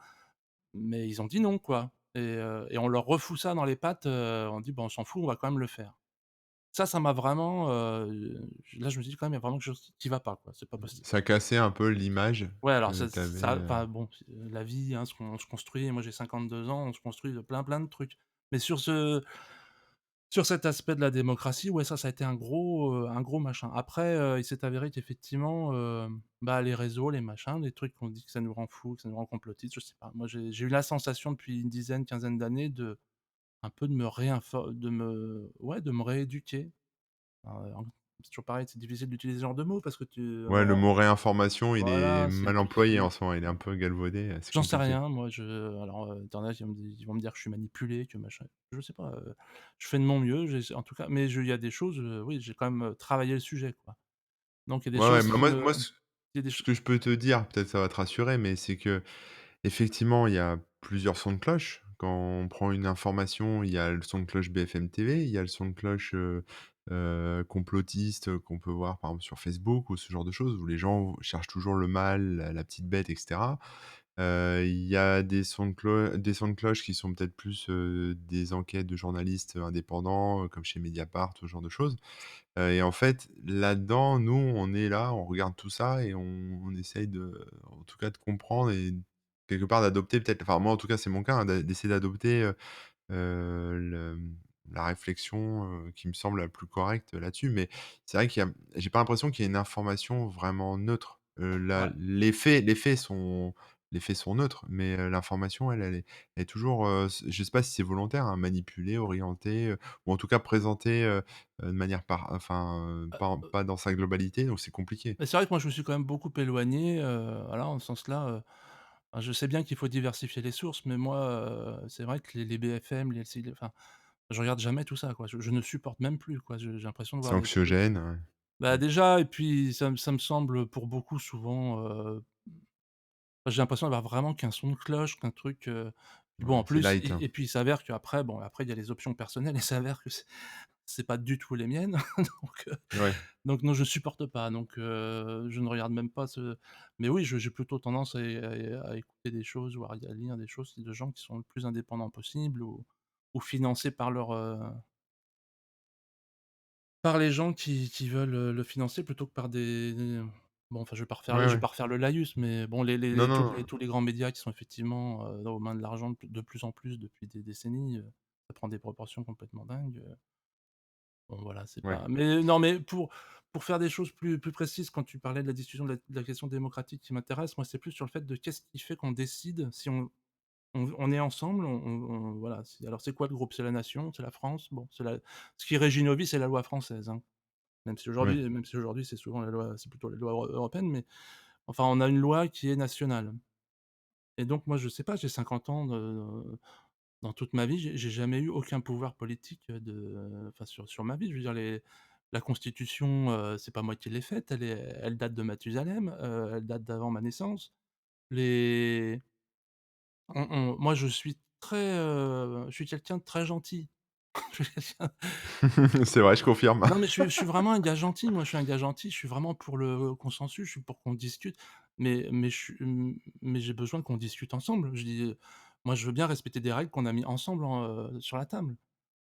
mais ils ont dit non, quoi et on leur refout ça dans les pattes, on dit: «Bah, on s'en fout, on va quand même le faire». Ça m'a vraiment, là, je me suis dit: «Quand même, il y a vraiment quelque chose qui va pas, quoi, c'est pas possible». Ça cassait un peu l'image Ouais, alors que ça tu avais, ça enfin bon, la vie, hein, on se construit, moi j'ai 52 ans, on se construit de plein de trucs. Mais sur cet aspect de la démocratie, ouais, ça a été un gros machin. Après, il s'est avéré qu'effectivement, bah, les réseaux, les machins, les trucs qu'on dit que ça nous rend fous, que ça nous rend complotistes, je sais pas. Moi, j'ai eu la sensation depuis une dizaine, quinzaine d'années de un peu de me rééduquer. Alors, c'est toujours pareil, c'est difficile d'utiliser ce genre de mots parce que ouais, le mot réinformation, il est voilà, c'est mal employé en difficile. ce moment, il est un peu galvaudé, c'est J'en sais compliqué. rien, moi, alors, internet, ils vont me dire que je suis manipulé, que machin, je sais pas, je fais de mon mieux, j'essa en tout cas, mais il y a des choses, oui, j'ai quand même, travaillé le sujet, quoi. Donc il y a des Ouais, ouais, choses bah, qui moi me moi il y a des ce ch que je peux te dire, peut-être ça va te rassurer, mais c'est qu'effectivement, il y a plusieurs sons de cloche. Quand on prend une information, il y a le son de cloche BFM TV, il y a le son de cloche, complotiste, qu'on peut voir par exemple sur Facebook ou ce genre de choses où les gens cherchent toujours le mal, la petite bête et cetera. Il y a des sons de cloche qui sont peut-être plus, des enquêtes de journalistes, indépendants, comme chez Mediapart, ce genre de choses. Et en fait, là-dedans, nous, on est là, on regarde tout ça et on essaye en tout cas, de comprendre et quelque part d'adopter peut-être enfin moi, en tout cas, c'est mon cas, hein, d'essayer d'adopter, la réflexion, qui me semble la plus correcte là-dessus. Mais c'est vrai j'ai pas l'impression qu'il y ait une information vraiment neutre. ouais, Les faits sont neutres, mais l'information, elle est toujours, je sais pas si c'est volontaire, hein, manipulée, orientée, ou en tout cas présentée, de manière pas dans sa globalité, donc c'est compliqué. mais c'est vrai que moi je me suis quand même beaucoup éloigné, voilà, en ce sens-là, je sais bien qu'il faut diversifier les sources, mais moi, c'est vrai que les BFM, les LCI, enfin, je regarde jamais tout ça, quoi. Je ne supporte même plus, quoi. J'ai l'impression de C'est voir des trucs. anxiogène, ouais. Bah, Mmh. déjà et puis ça me semble pour beaucoup souvent, j'ai l'impression d'avoir vraiment qu'un son de cloche, qu'un truc, puis bon Ouais, en c'est plus light, hein. et puis il s'avère qu'après bon, après il y a les options personnelles et il s'avère que c'est pas du tout les miennes donc heu, Ouais. donc non je supporte pas donc je ne regarde même pas mais oui j'ai plutôt tendance à écouter des choses ou à lire des choses de gens qui sont le plus indépendants possible ou financés par les gens qui veulent, le financer plutôt que par des bon, enfin, Ouais, je vais ouais. pas refaire le laïus, mais bon, Non, non. tous les grands médias qui sont effectivement, aux mains de l'argent de plus en plus depuis des décennies, ça prend des proportions complètement dingues, bon, voilà, c'est Ouais. pas mais non, mais pour faire des choses plus précises, quand tu parlais de la discussion de la question démocratique qui m'intéresse, moi, c'est plus sur le fait de qu'est-ce qui fait qu'on décide si on est ensemble, voilà, c'est quoi le groupe? C'est la nation? C'est la France? Bon, ce qui régit nos vies, c'est la loi française, hein. Ouais. Même si aujourd'hui c'est plutôt la loi européenne, mais enfin on a une loi qui est nationale et donc moi je sais pas, j'ai 50 ans dans toute ma vie, j'ai jamais eu aucun pouvoir politique, enfin sur ma vie. Je veux dire la constitution, c'est pas moi qui l'ai faite, elle date de Mathusalem, elle date d'avant ma naissance. Les moi je suis quelqu'un de très gentil. Je suis quelqu'un C'est vrai, je confirme. Non, mais je suis vraiment un gars gentil, moi, je suis un gars gentil, je suis vraiment pour le consensus, je suis pour qu'on discute, mais j'ai besoin qu'on discute ensemble. Je dis, moi, je veux bien respecter des règles qu'on a mis ensemble sur la table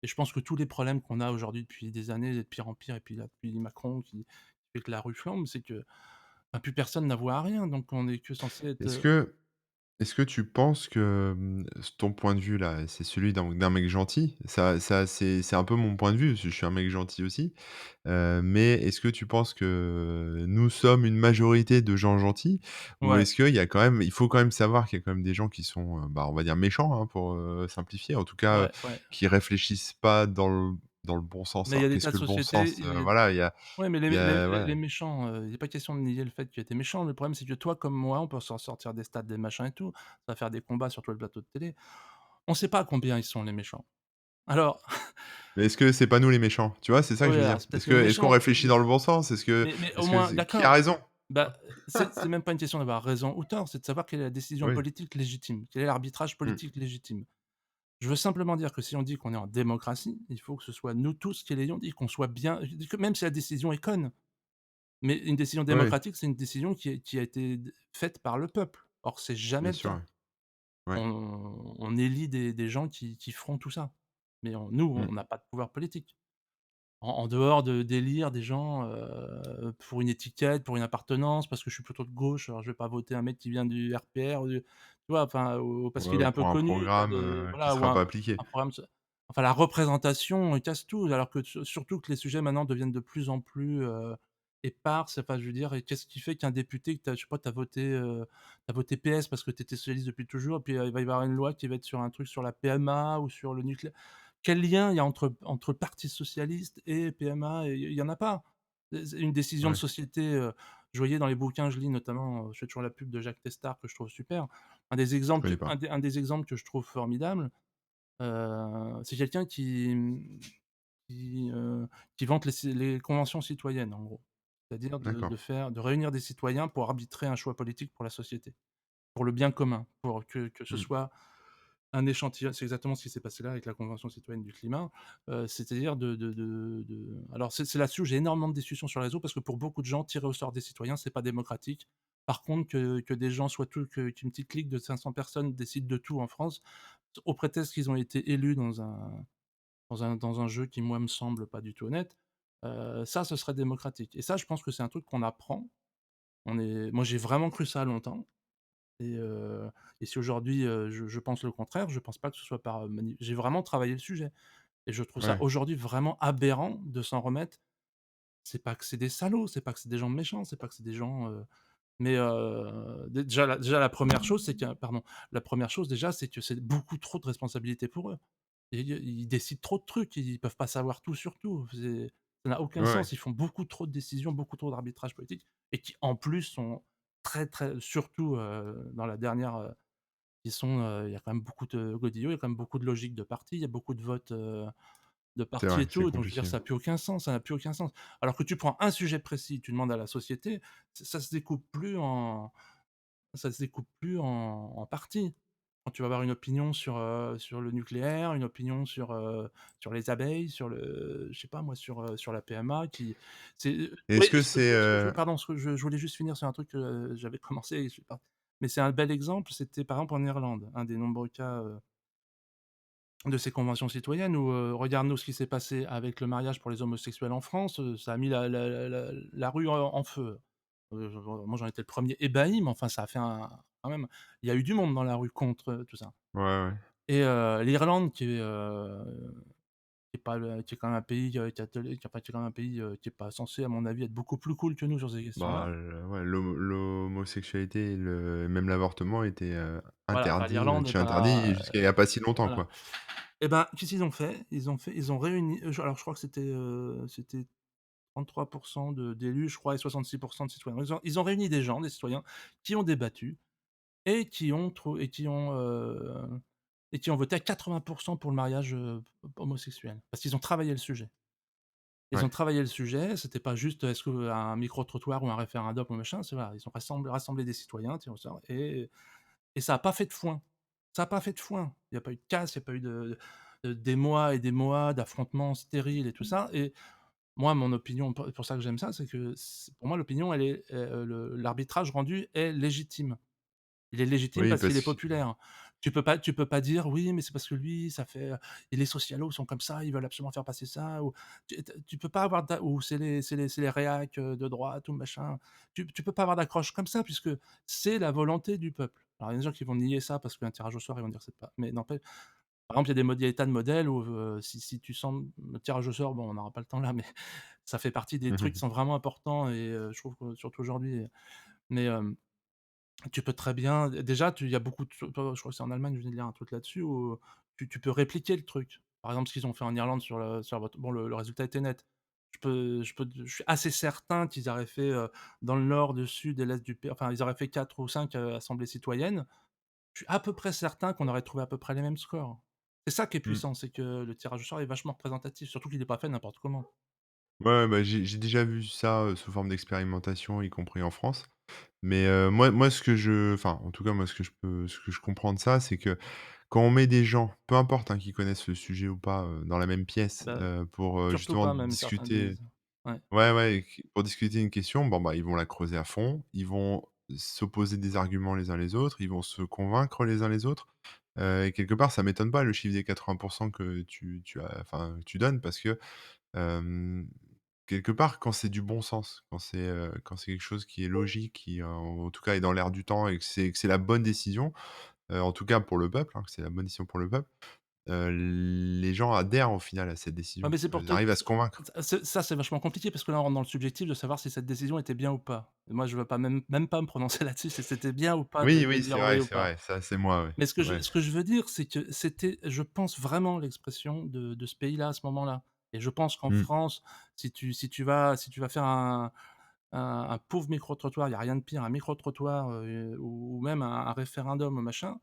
et je pense que tous les problèmes qu'on a aujourd'hui depuis des années, de pire en pire et puis là, depuis Macron qui fait que la rue flambe, c'est que, bah, plus personne n'a voix à rien, donc on est que censé être, Est-ce que Est-ce que tu penses que, ton point de vue là, c'est celui d'un mec gentil? C'est un peu mon point de vue, parce que je suis un mec gentil aussi. Mais est-ce que tu penses que nous sommes une majorité de gens gentils? Ou ouais, est-ce il faut quand même savoir qu'il y a quand même des gens qui sont, bah, on va dire méchants, hein, pour, simplifier. En tout cas, ouais, qui réfléchissent pas dans le bon sens. mais il y a Alors des qu'est-ce tas de que le bon sociétés, sens? Voilà, ouais, mais il y a ouais. les méchants, il est pas question de nier le fait que tu es méchant. Le problème, c'est que toi comme moi, on peut s'en sortir des stades, des machins et tout. Ça va faire des combats sur tous les plateaux de télé. On sait pas combien ils sont les méchants. Alors Mais est-ce que c'est pas nous les méchants? Tu vois, c'est ça que je oui, veux alors dire. c'est peut-être nous les Est-ce qu'on méchants, réfléchit dans le bon sens? mais au Est-ce que moins c'est qui a d'accord, raison? bah, c'est même pas une question d'avoir raison ou tort, c'est de savoir quelle est la décision Oui. politique légitime, quel est l'arbitrage Mmh. politique légitime. Je veux simplement dire que si on dit qu'on est en démocratie, il faut que ce soit nous tous qui l'ayons dit, qu'on soit bien je dis que même si la décision est conne. Mais une décision Oui, démocratique, c'est une décision qui a été d faite par le peuple. Or, c'est jamais bien le sûr, cas. ouais. Ouais. on élit des gens qui feront tout ça. Mais nous, Mmh. on n'a pas de pouvoir politique. En dehors d'élire des gens, pour une étiquette, pour une appartenance, parce que je suis plutôt de gauche, alors je vais pas voter un mec qui vient du RPR ou du tu vois? Enfin, ou parce qu'il est Ouais, un peu pour un connu, tu as programme, des qui voilà, ou sera pas appliqué. un programme enfin la représentation, casse tout, alors que surtout que les sujets maintenant deviennent de plus en plus, épars. Enfin, je veux dire, et qu'est-ce qui fait qu'un député que tu as je sais pas, tu as voté PS parce que tu étais socialiste depuis toujours, et puis, il va y avoir une loi qui va être sur un truc sur la PMA ou sur le nucléaire. Quel lien il y a entre le parti socialiste et PMA? Et il y en a pas. C'est une décision de Ouais, société, je voyais dans les bouquins, je lis notamment, je fais toujours la pub de Jacques Testard que je trouve super. Un des je exemples connais pas. un des exemples que je trouve formidable, c'est quelqu'un qui vante les conventions citoyennes, en gros. C'est-à-dire D'accord. de réunir des citoyens pour arbitrer un choix politique pour la société, pour le bien commun, pour que ce Mmh. soit un échantillon. C'est exactement ce qui s'est passé là avec la convention citoyenne du climat, c'est-à-dire alors c'est là-dessus où j'ai énormément de discussions sur les réseaux parce que pour beaucoup de gens, tirer au sort des citoyens, c'est pas démocratique. Par contre, que des gens soient qu'une petite clique de 500 personnes décide de tout en France, au prétexte qu'ils ont été élus dans un jeu qui, moi, me semble pas du tout honnête, ça, ce serait démocratique, et ça, je pense que c'est un truc qu'on apprend. Moi, j'ai vraiment cru ça longtemps. Et heu et si aujourd'hui, je pense le contraire, je pense pas que ce soit par, j'ai vraiment travaillé le sujet et je trouve ça Ouais. aujourd'hui vraiment aberrant de s'en remettre. C'est pas que c'est des salauds, c'est pas que c'est des gens méchants, c'est pas que c'est des gens, mais déjà la première chose, c'est que pardon, la première chose déjà, c'est que c'est beaucoup trop de responsabilités pour eux. Et ils décident trop de trucs, ils peuvent pas savoir tout sur tout. Ça n'a aucun Ouais, ouais. sens, ils font beaucoup trop de décisions, beaucoup trop d'arbitrage politique, et qui en plus sont très, très surtout, dans la dernière, il y a quand même beaucoup de godillots, il y a quand même beaucoup de logique de parti, il y a beaucoup de votes, de C'est parti vrai, et c'est tout, donc je veux dire compliqué. ça a plus aucun sens, ça n'a plus aucun sens. Alors que tu prends un sujet précis, tu demandes à la société, ça se découpe plus en en parties. Quand tu vas avoir une opinion sur le nucléaire, une opinion sur les abeilles, sur le je sais pas moi, sur la PMA qui c'est oui, Est-ce que c'est, ce que je veux pardon, ce que je voulais juste finir sur un truc que j'avais commencé et je suis parti. Mais c'est un bel exemple, c'était par exemple en Irlande, un des nombreux cas, de ces conventions citoyennes où, regarde-nous ce qui s'est passé avec le mariage pour les homosexuels en France, ça a mis la rue en feu. Moi j'en étais le premier ébahi, mais enfin ça a fait un quand même, il y a eu du monde dans la rue contre, tout ça, ouais, ouais. et l'Irlande qui est quand même un pays, catholique, enfin qui est quand même un pays, qui est pas censé à mon avis être beaucoup plus cool que nous sur ces Bah, questions-là. ouais, l'homosexualité et même l'avortement étaient, Voilà, enfin interdits, l'Irlande est chez jusqu'à il y a pas si longtemps, voilà. quoi. Et ben, qu'est-ce qu'ils ont fait? Ils ont réuni, alors je crois que c'était 33 d'élus, je crois, et 66 de citoyens. Ils ont réuni des gens, des citoyens, qui ont débattu et qui ont voté à 80 pour le mariage, homosexuel. Parce qu'ils ont travaillé le sujet. Ils Ouais. ont travaillé le sujet, c'était pas juste, est-ce qu'un micro-trottoir ou un référendum ou machin, c'est voilà, ils ont rassemblé des citoyens, tiré au sort, et ça a pas fait de foin. Ça a pas fait de foin. Il y a pas eu de casse, il y a pas eu des mois et des mois d'affrontements stériles et tout ça, et moi, mon opinion, pour ça que j'aime ça, c'est que pour moi, l'opinion, elle est, l'arbitrage rendu est légitime. Il est légitime Oui, parce qu'il parce est que populaire. Tu peux pas dire: «Oui, mais c'est parce que lui, ça fait, et les socialos sont comme ça, ils veulent absolument faire passer ça», ou tu peux pas avoir ou c'est les réacs, de droite ou machin. Tu peux pas avoir d'accroche comme ça puisque c'est la volonté du peuple. Alors il y a des gens qui vont nier ça parce qu'un tirage au sort, ils vont dire: «C'est pas», mais n'empêche, par exemple, il y a des tas de modèles où, si tu sens le tirage au sort, bon, on n'aura pas le temps là, mais ça fait partie des trucs qui sont vraiment importants, et je trouve que surtout aujourd'hui, mais tu peux très bien déjà il y a beaucoup de je crois que c'est en Allemagne, je venais de lire un truc là-dessus où tu peux répliquer le truc. Par exemple, ce qu'ils ont fait en Irlande sur la vote, bon, le résultat était net. Je suis assez certain qu'ils auraient fait, dans le nord, le sud et l'est du pays, enfin, ils auraient fait 4 ou 5 assemblées citoyennes. Je suis à peu près certain qu'on aurait trouvé à peu près les mêmes scores. C'est ça qui est mmh. puissant, c'est que le tirage au sort est vachement représentatif, surtout qu'il est pas fait n'importe comment. Ouais, bah, j'ai déjà vu ça, sous forme d'expérimentation, y compris en France. Mais, ce que en tout cas, moi, ce que je comprends de ça, c'est que quand on met des gens, peu importe, hein, qu'ils connaissent le sujet ou pas, dans la même pièce, Bah, pour, surtout justement pas même, certains discuter disent. Ouais. ouais, ouais, et pour discuter une question, bon, bah, ils vont la creuser à fond. Ils vont s'opposer des arguments les uns les autres, ils vont se convaincre les uns les autres. Et quelque part, ça m'étonne pas le chiffre des 80 que tu as enfin, que tu donnes parce que, hem, quelque part, quand c'est du bon sens, quand c'est quelque chose qui est logique, qui, en tout cas, est dans l'air du temps et que c'est la bonne décision, en tout cas pour le peuple, hein, que c'est la bonne décision pour le peuple, les gens adhèrent au final à cette Ouais, décision. mais c'est pour Ils te arrivent à se convaincre. c'est vachement compliqué parce que là, on rentre dans le subjectif de savoir si cette décision était bien ou pas. Et moi, je veux pas même pas me prononcer là-dessus, si c'était bien ou pas Oui, de oui, dire oui ou c'est pas. vrai, ça c'est moi, ouais, Mais ouais. ce que je veux dire, c'est que c'était, je pense, vraiment l'expression de ce pays-là, à ce moment-là. Et je pense qu'en Mmh. France, si tu vas faire un pauvre micro-trottoir, il y a rien de pire, un micro-trottoir, ou même un référendum ou machin,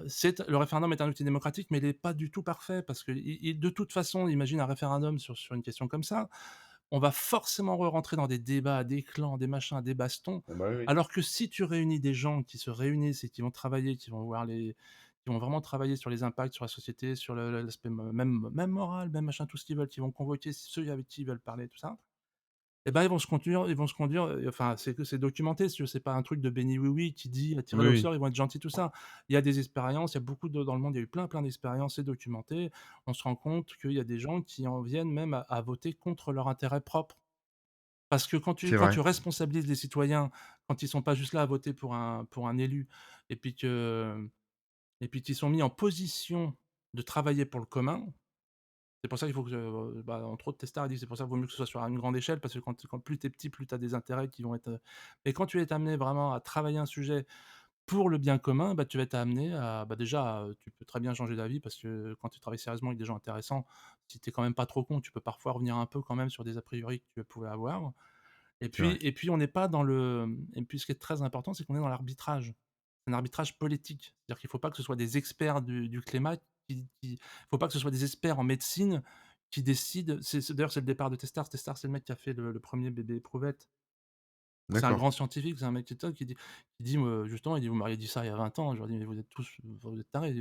c'est le référendum est un outil démocratique, mais il est pas du tout parfait parce que i de toute façon, imagine un référendum sur une question comme ça, on va forcément rentrer dans des débats, des clans, des machins, des bastons. Ah bah, oui, oui. Alors que si tu réunis des gens qui se réunissent et qui vont travailler, qui vont vraiment travailler sur les impacts sur la société, sur l'aspect même moral, même machin, tout ce qu'ils veulent, qui vont convoquer ceux avec qui ils veulent parler, tout ça, et ben, ils vont se conduire, enfin, c'est documenté, si tu veux, c'est pas un truc de béni oui-oui qui dit: Oui, «Tirez-les au oui. sort, ils vont être gentils», tout ça. Il y a des expériences, il y a beaucoup de dans le monde, il y a eu plein d'expériences, c'est documenté. On se rend compte qu'il y a des gens qui en viennent même à voter contre leur intérêt propre. Parce que C'est quand vrai. tu responsabilises les citoyens, quand ils sont pas juste là à voter pour un élu et puis qu'ils sont mis en position de travailler pour le commun, c'est pour ça qu'il faut que, bah, entre autres, Testard a dit que c'est pour ça qu'il vaut mieux que ce soit sur une grande échelle parce que quand plus tu es petit, plus tu as des intérêts qui vont être, mais quand tu es amené vraiment à travailler un sujet pour le bien commun, bah, tu vas être amené à, bah, déjà, tu peux très bien changer d'avis parce que quand tu travailles sérieusement avec des gens intéressants, si tu es quand même pas trop con, tu peux parfois revenir un peu quand même sur des a priori que tu pouvais avoir. C'est vrai. Et puis on n'est pas dans le, et puis ce qui est très important, c'est qu'on est dans l'arbitrage. Un arbitrage politique. C'est-à-dire qu'il ne faut pas que ce soit des experts du climat qui faut pas que ce soit des experts en médecine qui décident. C'est d'ailleurs, c'est le départ de Testard. Testard, c'est le mec qui a fait le 1er bébé éprouvette. C'est un D'accord. grand scientifique, c'est un mec qui dit, justement, il dit: «Vous m'auriez dit ça il y a 20 ans, j'aurais dit: "Mais vous êtes tous, vous êtes tarés,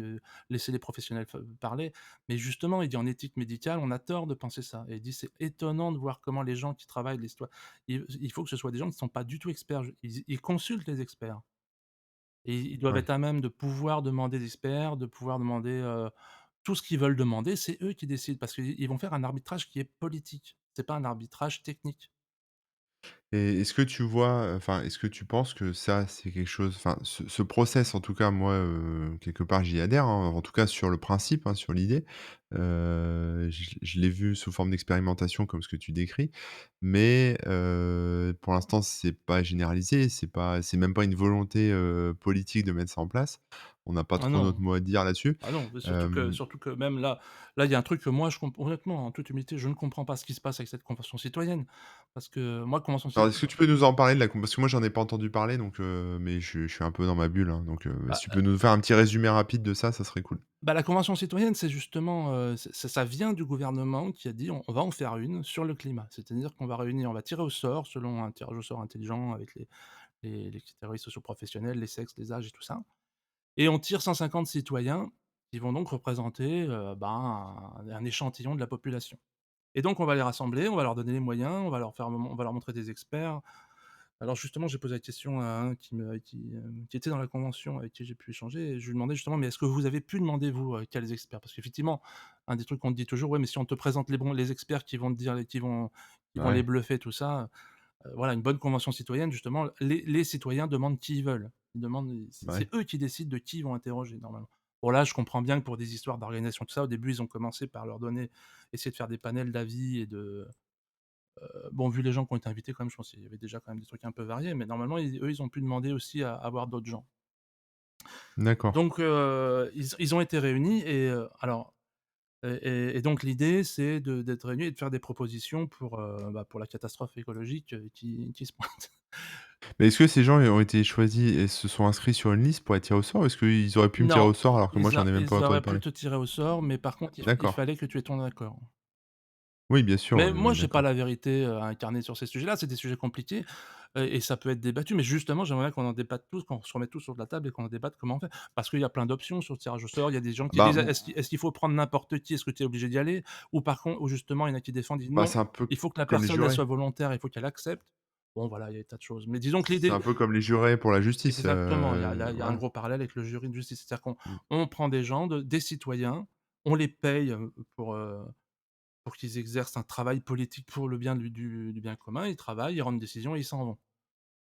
laissez les professionnels parler"». Mais justement, il dit: «En éthique médicale, on a tort de penser ça», et il dit: «C'est étonnant de voir comment les gens qui travaillent l'histoire». Il faut que ce soit des gens qui ne sont pas du tout experts. Ils consultent les experts et ils doivent Ouais. être à même de pouvoir demander des experts, de pouvoir demander, tout ce qu'ils veulent demander, c'est eux qui décident parce qu'ils vont faire un arbitrage qui est politique. C'est pas un arbitrage technique. Et est-ce que tu vois, enfin, est-ce que tu penses que ça, c'est quelque chose enfin, ce process, en tout cas, moi, quelque part, j'y adhère, hein, en tout cas sur le principe, hein, sur l'idée. Je l'ai vu sous forme d'expérimentation comme ce que tu décris, mais pour l'instant, c'est pas généralisé, c'est même pas une volonté, politique de mettre ça en place. On n'a pas Ah trop non. notre mot à dire là-dessus. Ah non, mais Hem, surtout que même là, il y a un truc que moi je comprends honnêtement, en toute humilité, je ne comprends pas ce qui se passe avec cette convention citoyenne. Parce que moi, convention alors citoyenne, est-ce que tu peux nous en parler de la parce que moi, j'en ai pas entendu parler donc mais je suis un peu dans ma bulle, hein, donc si tu peux nous faire un petit résumé rapide de ça serait cool. la convention citoyenne, c'est justement, ça vient du gouvernement qui a dit: «On va en faire une sur le climat». C'est-à-dire qu'on va réunir, on va tirer au sort selon un tirage au sort intelligent avec les catégories socio-professionnelles, les sexes, les âges et tout ça, et on tire 150 citoyens qui vont donc représenter, un échantillon de la population. Et donc on va les rassembler, on va leur donner les moyens, on va leur montrer des experts. Alors justement, j'ai posé la question à un qui était dans la convention, avec qui j'ai pu échanger, et je lui demandais justement: «Mais est-ce que vous avez pu demander vous, quels experts?» Parce qu'effectivement, un des trucs qu'on te dit toujours: «Ouais, mais si on te présente les experts qui vont te dire, qui vont les Ouais, bluffer, tout ça», voilà, une bonne convention citoyenne, justement, les citoyens demandent qui ils veulent. Ils demandent, ouais. c'est eux qui décident de qui ils vont interroger normalement. Bon là, je comprends bien que pour des histoires d'organisation, tout ça, au début, ils ont commencé par leur donner, essayer de faire des panels d'avis et de, bon, vu les gens qui ont été invités quand même, je pense qu'il y avait déjà quand même des trucs un peu variés, mais normalement, eux, ils ont pu demander aussi à avoir d'autres gens. D'accord. Donc ils ont été réunis, et et donc l'idée, c'est d'être réunis et de faire des propositions pour la catastrophe écologique, qui se pointe. Mais est-ce que ces gens ont été choisis et se sont inscrits sur une liste pour être tirés au sort? Ou est-ce qu'ils auraient pu me tirer Non, au sort alors que moi j'en ai même pas ils entendu auraient pu parler? te tirer au sort, mais par contre, il D'accord. fallait que tu aies ton accord. Oui, bien sûr, Mais oui, moi, oui, j'ai pas d'accord. la vérité, à incarner sur ces sujets-là. C'est des sujets compliqués, et ça peut être débattu. Mais justement, j'aimerais bien qu'on en débatte tous, qu'on se remette tous sur la table et qu'on en débatte comment on fait. Parce qu'il y a plein d'options sur le tirage au sort. Il y a des gens qui Bah, disent: m est-ce qu'il faut prendre n'importe qui? Est-ce que tu es obligé d'y aller?» Ou par contre, ou justement, il y en a qui défendent, ils disent: bah, «Non, c'est un peu il faut que la comme les personne, elle jurés. soit volontaire, il faut qu'elle accepte». Bon voilà, il y a des tas de choses. Mais disons que C'est l'idée un peu comme les jurés pour la justice, exactement, il y a un voilà. gros parallèle avec le jury de justice. C'est-à-dire qu'on Mmh. on prend des gens, des citoyens, on les paye, pour qu'ils exercent un travail politique pour le bien du bien commun. Ils travaillent, ils rendent une décision et ils s'en vont.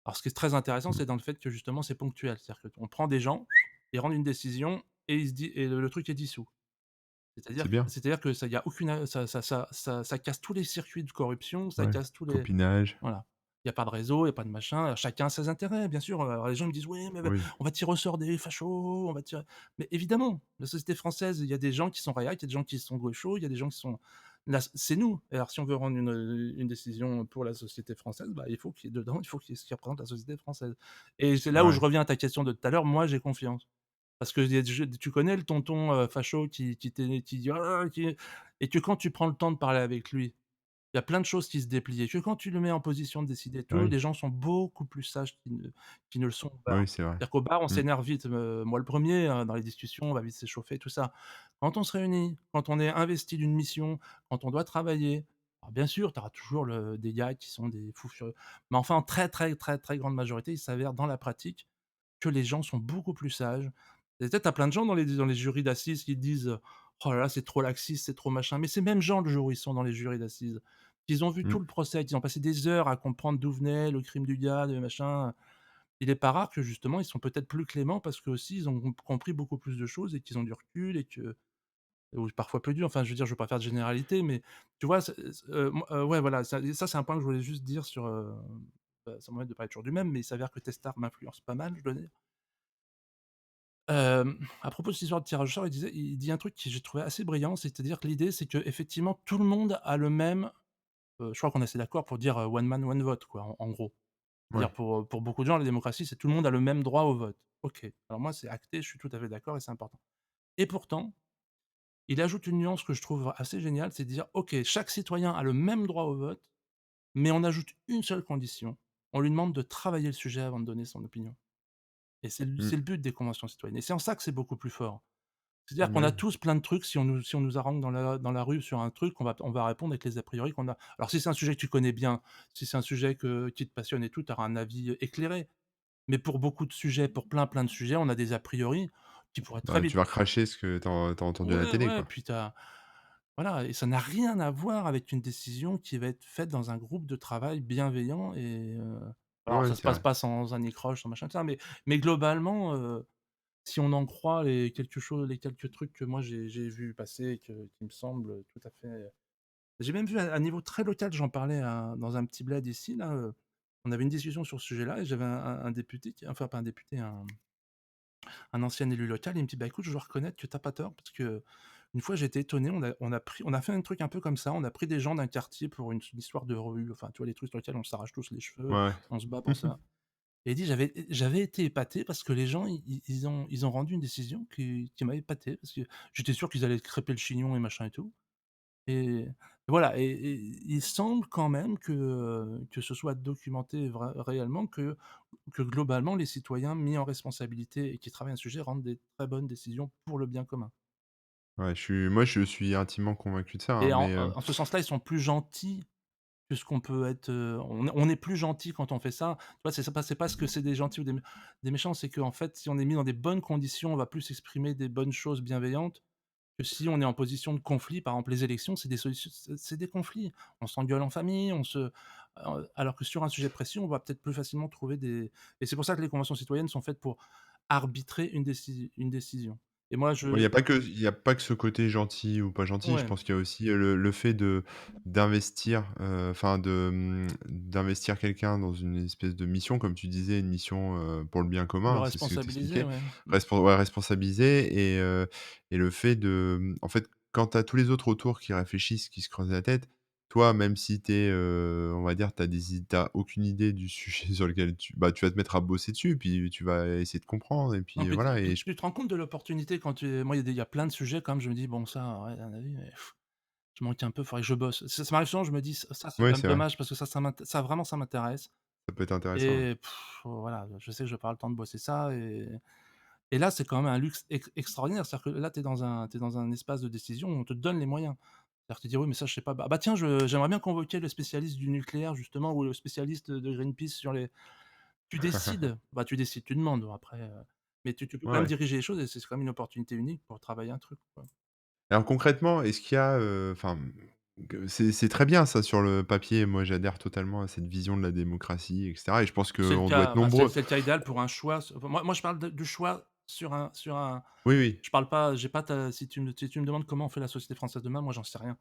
Alors ce qui est très intéressant, Mmh. c'est dans le fait que justement c'est ponctuel. C'est-à-dire qu'on prend des gens, ils rendent une décision et il se dit et le truc est dissous. C'est bien. C'est-à-dire que ça il y a aucune a ça casse tous les circuits de corruption, ça Ouais, casse tous les copinage, voilà. Il y a pas de réseau, il y a pas de machin, chacun a ses intérêts, bien sûr. Alors les gens me disent: «Oui, mais oui. on va tirer au sort des fachos, on va tirer» mais évidemment, la société française, il y a des gens qui sont réac, il y a des gens qui sont gauchos, il y a des gens qui sont là, c'est nous. Et alors si on veut rendre une décision pour la société française, bah, il faut qu'il y ait dedans, il faut qu'il y ait ce qui représente la société française. Et c'est là où je Ouais. reviens à ta question de tout à l'heure, moi j'ai confiance. Parce que y a tu connais le tonton, facho qui dit: «Ah» qui et que quand tu prends le temps de parler avec lui, il y a plein de choses qui se déplient et que quand tu le mets en position de décider et tout, Oui. les gens sont beaucoup plus sages qu'ils ne le sont au bar. Oui, c'est vrai. C'est-à-dire qu'au bar, on Mmh. s'énerve vite, moi le premier er dans les discussions, on va vite s'échauffer tout ça. Quand on se réunit, quand on est investi d'une mission, quand on doit travailler, alors bien sûr, tu auras toujours des gars qui sont des fous furieux, mais enfin en très, très, très, très grande majorité, il s'avère dans la pratique que les gens sont beaucoup plus sages. Et tu sais, tu as plein de gens dans les jurys d'assises qui disent: «Oh là là, c'est trop laxiste, c'est trop machin», mais ces mêmes gens, le jour où ils sont dans les jurys d'assises, qu'ils ont vu Mmh. tout le procès, qu'ils ont passé des heures à comprendre d'où venait le crime du gars, le machin, il est pas rare que justement, ils sont peut-être plus cléments parce qu'aussi ils ont compris beaucoup plus de choses et qu'ils ont du recul et que ou parfois plus dur, enfin je veux dire, je veux pas faire de généralité, mais tu vois? Moi, ouais voilà, ça c'est un point que je voulais juste dire sur, ça m'embête de pas être toujours du même, mais il s'avère que Testard m'influence pas mal, je dois dire. À propos de cette histoire de tirage au sort, il dit un truc que j'ai trouvé assez brillant, c'est-à-dire que l'idée, c'est qu'effectivement tout le monde a le même, je crois qu'on est assez d'accord pour dire, one man, one vote quoi, en gros. C'est-à-dire Ouais. pour beaucoup de gens, la démocratie, c'est tout le monde a le même droit au vote. OK. Alors moi, c'est acté, je suis tout à fait d'accord et c'est important. Et pourtant, il ajoute une nuance que je trouve assez géniale, c'est de dire: «OK, chaque citoyen a le même droit au vote, mais on ajoute une seule condition, on lui demande de travailler le sujet avant de donner son opinion». Et Mmh. c'est le but des conventions citoyennes et c'est en ça que c'est beaucoup plus fort. C'est-à-dire qu'on Bah, a oui. tous plein de trucs, si on nous harangue dans la rue sur un truc, on va répondre avec les a priori qu'on a. Alors si c'est un sujet que tu connais bien, si c'est un sujet qui te passionne et tout, tu auras un avis, éclairé. Mais pour beaucoup de sujets, pour plein, plein de sujets, on a des a priori qui pourraient très Bah, vite tu vas recracher ce que tu as entendu à la ouais, télé, ouais, quoi. puis voilà et ça n'a rien à voir avec une décision qui va être faite dans un groupe de travail bienveillant et alors Ouais, ça se c'est passe vrai. pas sans anicroche, sans machin, tout ça, mais globalement, si on en croit les quelques trucs que moi j'ai vus passer et qui me semblent tout à fait j'ai même vu à niveau très local, j'en parlais dans un petit bled ici là, on avait une discussion sur ce sujet-là et j'avais un député qui enfin pas un député, un ancien élu local, il me dit: «Bah écoute, je dois reconnaître que tu as pas tort parce que une fois j'étais étonné, on a fait un truc un peu comme ça, on a pris des gens d'un quartier pour une histoire de rue, enfin tu vois les trucs sur lesquels on s'arrache tous les cheveux, Ouais, on se bat ouais. pour ça». Et il dit: «J'avais été épaté parce que les gens, ils ont rendu une décision qui m'a épaté parce que j'étais sûr qu'ils allaient crêper le chignon et machin et tout» et voilà et il semble quand même que ce soit documenté réellement que globalement les citoyens mis en responsabilité et qui travaillent un sujet rendent des très bonnes décisions pour le bien commun Ouais, je suis intimement convaincu de ça, hein, et mais en ce sens-là, ils sont plus gentils que ce qu'on peut être, on est plus gentil quand on fait ça. Tu vois, c'est pas ce que c'est des gentils ou des méchants, c'est qu'en fait, si on est mis dans des bonnes conditions, on va plus exprimer des bonnes choses bienveillantes que si on est en position de conflit. Par exemple, les élections, c'est des solutions c'est des conflits. On s'engueule en famille, alors que sur un sujet précis, on va peut-être plus facilement trouver des et c'est pour ça que les conventions citoyennes sont faites pour arbitrer une décision et moi ouais, je il y a pas que ce côté gentil ou pas gentil. Je ouais, pense qu'il y a aussi, le fait d'investir, enfin d'investir quelqu'un dans une espèce de mission, comme tu disais, une mission, pour le bien le commun, c'est ce que tu responsabiliser, expliquais. ouais. Ouais, responsabiliser et le fait de, en fait, quand tu as tous les autres autour qui réfléchissent, qui se creusent la tête, toi, même si tu es, on va dire, tu aucune idée du sujet sur lequel tu vas te mettre à bosser dessus, puis tu vas essayer de comprendre et Non, puis, voilà puis et tu te rends compte de l'opportunité quand moi, il y a plein de sujets quand même, je me dis: «Bon ça, ouais, à mon avis, mais je manque un peu, faudrait que je bosse». Ça m'arrive souvent, je me dis: «Ça, c'est ouais, quand même c'est vrai. dommage parce que ça vraiment ça m'intéresse» Ça peut être intéressant, ouais. et voilà, je sais que je vais pas avoir le temps de bosser ça et là, c'est quand même un luxe extraordinaire. C'est-à-dire que là, tu es dans un espace de décision où on te donne les moyens. C'est-à-dire te dire: «Oui, mais ça, je sais pas». Bah tiens, je j'aimerais bien convoquer le spécialiste du nucléaire justement ou le spécialiste de Greenpeace sur les tu décides, bah, tu décides, tu demandes, après, mais tu peux quand même Ouais. diriger les choses et c'est quand même une opportunité unique pour travailler un truc, quoi. Alors concrètement, est-ce qu'il y a, enfin, que c'est très bien ça sur le papier. Moi, j'adhère totalement à cette vision de la démocratie et cetera et je pense C'est le qu'on doit être cas, bah, c'est nombreux. c'est le cas idéal pour un choix enfin, moi je parle de du choix sur un Oui, oui. je parle pas j'ai pas ta si tu me demandes comment on fait la société française demain, moi j'en sais rien.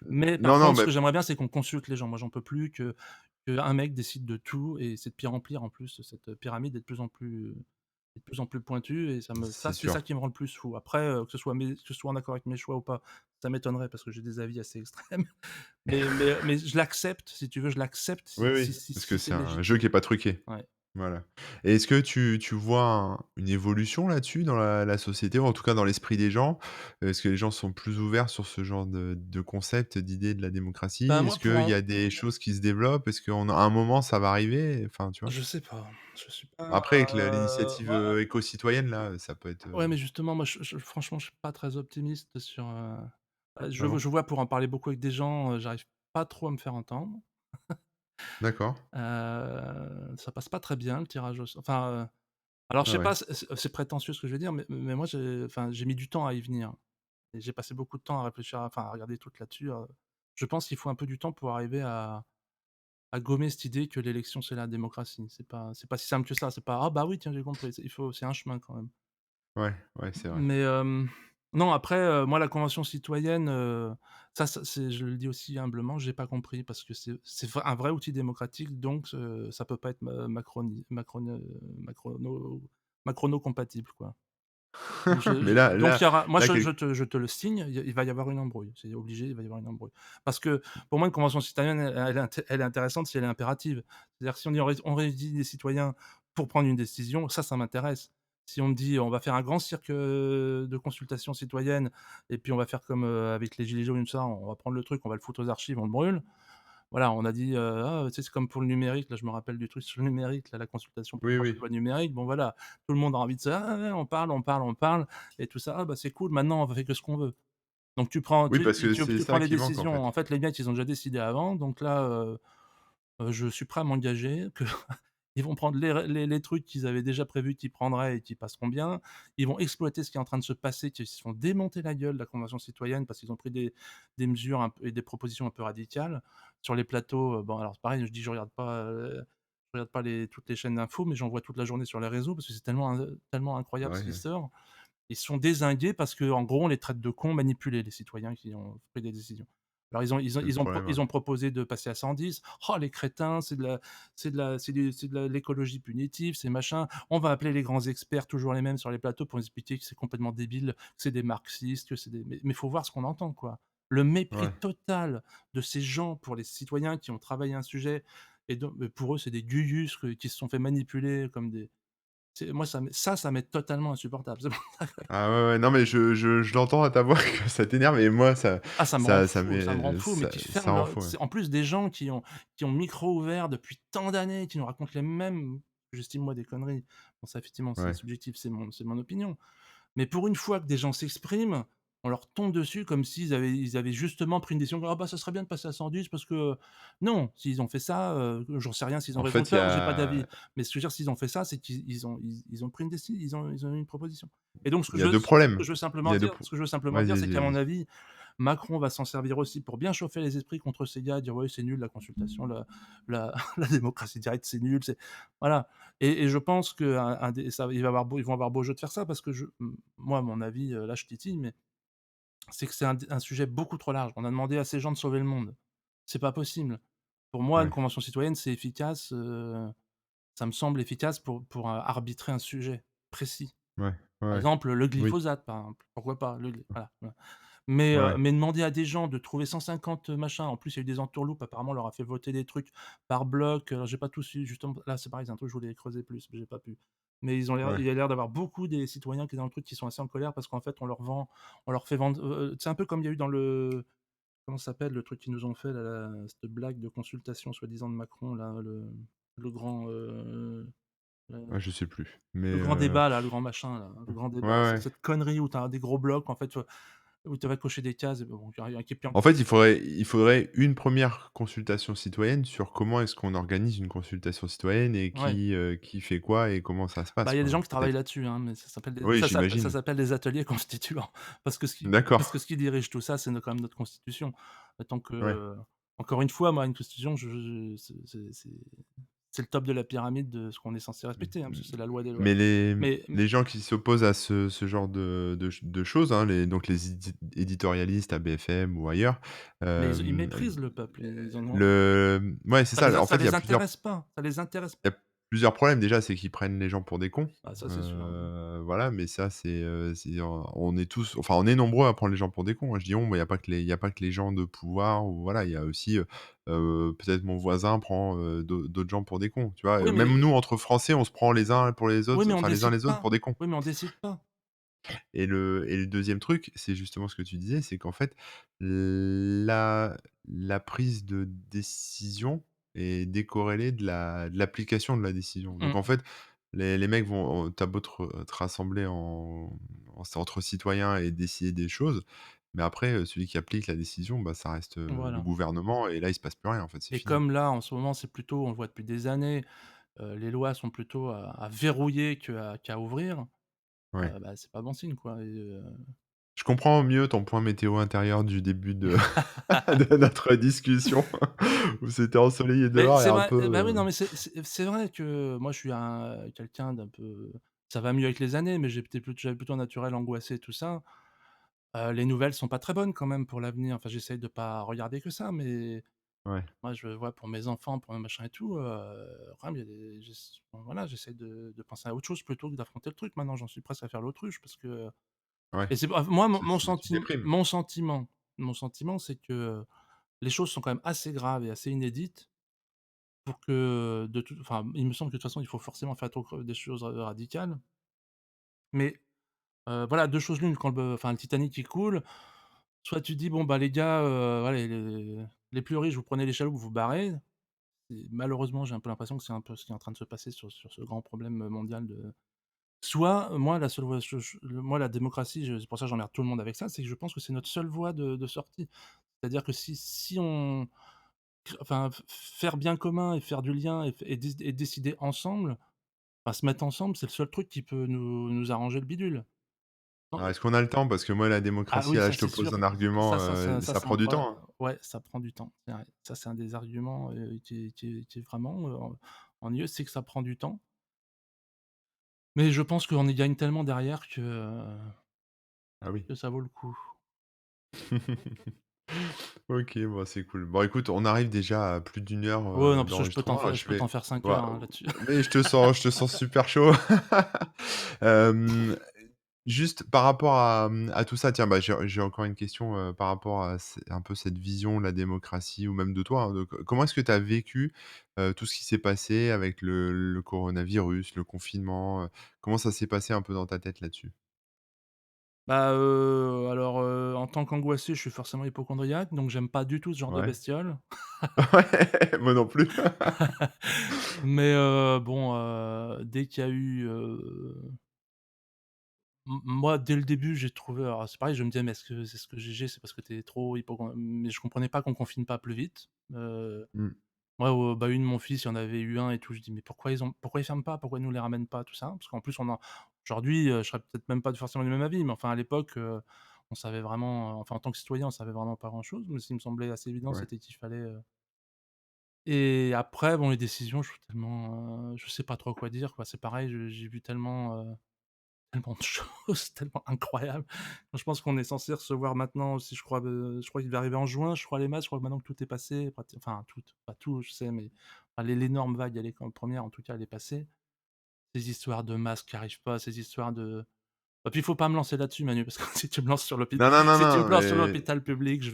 Mais par Non, non, contre, ce mais que j'aimerais bien, c'est qu'on consulte les gens. Moi, j'en peux plus qu'un mec décide de tout et c'est de pire en pire en plus, cette pyramide est de plus en plus pointue et c'est c'est ça sûr. qui me rend le plus fou. Après, que ce soit en accord avec mes choix ou pas, ça m'étonnerait parce que j'ai des avis assez extrêmes. Mais je l'accepte, si tu veux, je l'accepte Oui, si oui, si si parce si que c'est c'est un jeu légitime. qui est pas truqué. Ouais. Voilà et est-ce que tu vois une évolution là-dessus dans la société ou en tout cas dans l'esprit des gens? Est-ce que les gens sont plus ouverts sur ce genre de concept, d'idée de la démocratie? Bah, Est-ce moi, pour qu'il y un a des choses qui se développent? Est-ce qu'à un moment ça va arriver? Enfin, tu vois? je sais pas, je suis pas, Après avec l'initiative, bah, éco-citoyenne là, ça peut être, ouais, mais justement, moi, franchement, je suis pas très optimiste sur, ah bon? je vois pour en parler beaucoup avec des gens, j'arrive pas trop à me faire entendre. D'accord. Ça passe pas très bien le tirage au enfin, alors je Ah sais ouais. pas, c'est prétentieux ce que je vais dire, mais moi j'ai mis du temps à y venir et j'ai passé beaucoup de temps à réfléchir à regarder tout là-dessus, je pense qu'il faut un peu du temps pour arriver à gommer cette idée que l'élection c'est la démocratie. C'est pas si simple que ça, c'est pas: «Ah bah oui, tiens, j'ai compris». C'est un chemin quand même. Ouais, ouais, c'est vrai. Mais, non après, moi la convention citoyenne, ça c'est je le dis aussi humblement, j'ai pas compris parce que un vrai outil démocratique donc ça peut pas être macrono compatible quoi. Donc Mais là donc là il y aura moi là quel je te le signe, il va y avoir une embrouille, c'est obligé, il va y avoir une embrouille. Parce que pour moi une convention citoyenne elle est intéressante si elle est impérative. C'est-à-dire que si on réunit des citoyens pour prendre une décision, ça m'intéresse. Si on me dit: «On va faire un grand cirque, de consultation citoyenne et puis on va faire comme, avec les gilets jaunes et tout ça, on va prendre le truc, on va le foutre aux archives, on le brûle». Voilà, on a dit, «Ah, tu sais, c'est comme pour le numérique», là, je me rappelle du truc sur le numérique, là, la consultation pour le oui, projet de oui. loi numérique. Bon, voilà, tout le monde a envie de ça: «Ah ouais, on parle, on parle, on parle» et tout ça. «Ah bah, c'est cool, maintenant on fait que ce qu'on veut». Donc Oui, parce que c'est tu prends ça les qui manque en décisions. fait. En fait, les mecs, ils ont déjà décidé avant, donc là, je suis prêt à m'engager que ils vont prendre les trucs qu'ils avaient déjà prévus qu'ils prendraient et qui passeront bien. Ils vont exploiter ce qui est en train de se passer, qu'ils se font démonter la gueule, la convention citoyenne, parce qu'ils ont pris des mesures un peu et des propositions un peu radicales. Sur les plateaux, bon alors pareil, je dis je regarde pas toutes les chaînes d'infos, mais j'en vois toute la journée sur les réseaux parce que c'est tellement incroyable ce qui Ouais, sort. Ils se sont dézingués parce qu'en gros, on les traite de cons manipulés, les citoyens qui ont pris des décisions. Alors c'est le problème, ouais. ils ont proposé de passer à 110. «Oh les crétins, c'est de l'écologie punitive, c'est machin. On va appeler les grands experts, toujours les mêmes sur les plateaux pour nous expliquer que c'est complètement débile, que c'est des marxistes, que c'est des» mais faut voir ce qu'on entend, quoi. Le mépris Ouais. total de ces gens pour les citoyens qui ont travaillé un sujet et donc mais pour eux, c'est des gugus qui se sont fait manipuler comme des c'est moi ça m'est totalement insupportable. C'est pour ça que Ah ouais, ouais, non mais je l'entends à ta voix que ça t'énerve et moi ah ça me rend m'est fou, mais qui ça ferment rend leur fou, ouais. c'est en plus des gens qui ont le micro ouvert depuis tant d'années, qui nous racontent les mêmes j'estime moi des conneries. Bon ça effectivement c'est Ouais, subjectif, c'est mon opinion. Mais pour une fois que des gens s'expriment, on leur tombe dessus comme ils avaient justement pris une décision: «Ah bah, ça serait bien de passer à 110 parce que» non, s'ils ont fait ça, j'en sais rien s'ils ont en raison ou fait, il y tort, j'ai pas d'avis. a Mais ce que je veux dire, s'ils ont fait ça, c'est qu'ils ont pris une décision, ils ont eu une proposition. Et donc il y a 2 problèmes. Il y a 2 pro ce que je veux simplement vas-y, dire, c'est vas-y, qu'à mon vas-y. avis, Macron va s'en servir aussi pour bien chauffer les esprits contre ces gars, dire: «Ouais, c'est nul la consultation, la la démocratie directe, c'est nul, c'est» voilà. Et je pense qu'un des ça ils vont avoir beau jeu de faire ça parce que moi, à mon avis, là, je titille, mais c'est que c'est un sujet beaucoup trop large. On a demandé à ces gens de sauver le monde. C'est pas possible. Pour moi, une Ouais, convention citoyenne, c'est efficace, ça me semble efficace pour, arbitrer un sujet précis. ouais, ouais, Par ouais. exemple, le Oui, glyphosate, par exemple, pourquoi pas? Voilà, voilà. ouais, ouais. Mais demander à des gens de trouver 150 machins, en plus il y a eu des entourloupes, apparemment on leur a fait voter des trucs par bloc, alors j'ai pas tout su justement là c'est pareil, c'est un truc que je voulais creuser plus, mais j'ai pas pu. Mais Ouais. il y a l'air d'avoir beaucoup des citoyens qui dans le truc qui sont assez en colère parce qu'en fait on leur fait vendre, c'est un peu comme il y a eu dans le comment ça s'appelle le truc qu'ils nous ont fait là, cette blague de consultation soi-disant de Macron là, le grand, Ah, je sais plus. Mais le grand débat là, le grand machin là, le grand ouais, débat, ouais. cette connerie où tu as des gros blocs en fait, où tu vas cocher des cases et bon, il y a qui puis En fait, il faudrait une première consultation citoyenne sur comment est-ce qu'on organise une consultation citoyenne et ouais. qui fait quoi et comment ça se Bah, passe, il y a des quoi, gens qui travaillent peut-être. là-dessus, hein, mais Oui, ça j'imagine. s'appelle des ateliers constituants D'accord. parce que ce qui dirige tout ça, c'est quand même notre constitution. Tant Ouais. que encore une fois, moi, une constitution, c'est le top de la pyramide de ce qu'on est censé respecter, hein, parce que c'est la loi des lois. Mais les Mais les gens qui s'opposent à ce genre de choses, hein, les éditorialistes à BFM ou ailleurs, ils hem, méprisent le peuple, ils en ont ouais, c'est ça. En fait, ça les intéresse pas, ça les intéresse il y a plusieurs problèmes. Déjà, c'est qu'ils prennent les gens pour des cons, ah ça, c'est sûr, oui. voilà, mais ça, on est tous enfin, on est nombreux à prendre les gens pour des cons, hein. Je dis «on», mais il y a pas que les gens de pouvoir ou voilà, il y a aussi, peut-être mon voisin prend, d'autres gens pour des cons, tu vois? Oui, Même mais nous, entre Français, on se prend les uns pour les oui, autres, mais on enfin, les uns décide les autres pas. pour des cons. Oui, mais on décide pas. Et le 2e truc, c'est justement ce que tu disais, c'est qu'en fait, la la prise de décision est décorrélée de l'application de la décision. Donc en Mmh. fait, les mecs vont tu beau te rassembler entre citoyens et décider des choses, mais après, celui qui applique la décision, bah, ça reste, le Voilà. gouvernement et là, il se passe plus rien, en fait, c'est Et fini. comme là, en ce moment, c'est plutôt on le voit depuis des années, les lois sont plutôt à verrouiller qu'à ouvrir, Ouais. bah, c'est pas bon signe, quoi et Je comprends mieux ton point météo intérieur du début de de notre discussion où c'était ensoleillé mais dehors et c'est un vrai, peu, bah, oui, non, mais c'est vrai que moi, je suis un quelqu'un d'un peu ça va mieux avec les années, mais j'avais plutôt un naturel angoissé, tout ça. Les nouvelles sont pas très bonnes quand même pour l'avenir. Enfin, j'essaye de pas regarder que ça, mais ouais, moi, je vois pour mes enfants, pour mes machins et tout, quand même, il y a des bon, voilà, j'essaie de penser à autre chose plutôt que d'affronter le truc. Maintenant, j'en suis presque à faire l'autruche parce que ouais. et c'est pas moi, Tu déprimes. mon sentiment, c'est que les choses sont quand même assez graves et assez inédites pour que enfin, il me semble que de toute façon, il faut forcément faire trop des choses, radicales. Mais, voilà, 2 choses l'une, quand le Titanic, il coule, soit tu dis: «Bon, bah, les gars, voilà, les plus riches, vous prenez les chaloupes, vous vous barrez». Et malheureusement, j'ai un peu l'impression que c'est un peu ce qui est en train de se passer sur ce grand problème, mondial de soit, moi, la seule voie moi, la démocratie, c'est pour ça que j'emmerde tout le monde avec ça, c'est que je pense que c'est notre seule voie de sortie. C'est-à-dire que si on enfin, faire bien commun et faire du lien et décider ensemble, enfin, se mettre ensemble, c'est le seul truc qui peut nous arranger le bidule. Non, Alors est-ce qu'on a le temps? Parce que moi, la ah démocratie, oui, là, ça je te c'est pose sûr. un argument, Ça ça c'est prend du temps, hein. ouais, ça prend du temps, c'est vrai. Ça, c'est un des arguments, qui est vraiment, ennuyeux, c'est que ça prend du temps. Mais je pense qu'on y gagne tellement derrière Ah oui. que ça vaut le coup. OK, bon, c'est cool. Bon, écoute, on arrive déjà à plus d'1 heure, Ouais, non, parce que d'enregistrement. je peux t'en faire 5 Ouais, heures, hein, là-dessus. mais je te sens super chaud. Hem, juste par rapport à tout ça, tiens, bah, j'ai encore une question, par rapport à un peu cette vision de la démocratie ou même de toi, hein, de comment est-ce que tu as vécu, tout ce qui s'est passé avec le coronavirus, le confinement, comment ça s'est passé un peu dans ta tête là-dessus? Bah, alors, en tant qu'angoissé, je suis forcément hypocondriaque, donc j'aime pas du tout ce genre de Ouais. bestiole. Ouais, moi non plus. Mais, bon, dès qu'il y a eu, moi, dès le début, j'ai trouvé alors c'est pareil, je me disais: «Mais est-ce que c'est ce que c'est parce que tu es trop mais je comprenais pas qu'on confine pas plus vite. Mmh, Moi, au bahut de mon fils, il y en avait eu un et tout, je dis: «Mais pourquoi ils ferment pas? Pourquoi ils nous les ramènent pas?» tout ça. Parce qu'en plus on en aujourd'hui, je serais peut-être même pas forcément du même avis, mais enfin à l'époque, on savait vraiment, enfin en tant que citoyen, on savait vraiment pas grand-chose, mais ce qui me semblait assez évident, ouais. c'était qu'il fallait, et après bon les décisions, je suis tellement, je sais pas trop quoi dire quoi. C'est pareil, j'ai vu tellement de choses, tellement incroyables. Je pense qu'on est censé recevoir maintenant aussi, je crois qu'il va arriver en juin, je crois les masques, je crois que maintenant que tout est passé, enfin tout, pas tout, je sais, mais enfin l'énorme vague, elle est quand première en tout cas, elle est passée. Ces histoires de masques qui arrivent pas, ces histoires de et puis il faut pas me lancer là-dessus Manu, parce que Non, non, non, si tu me non, lances sur mais l'hôpital public,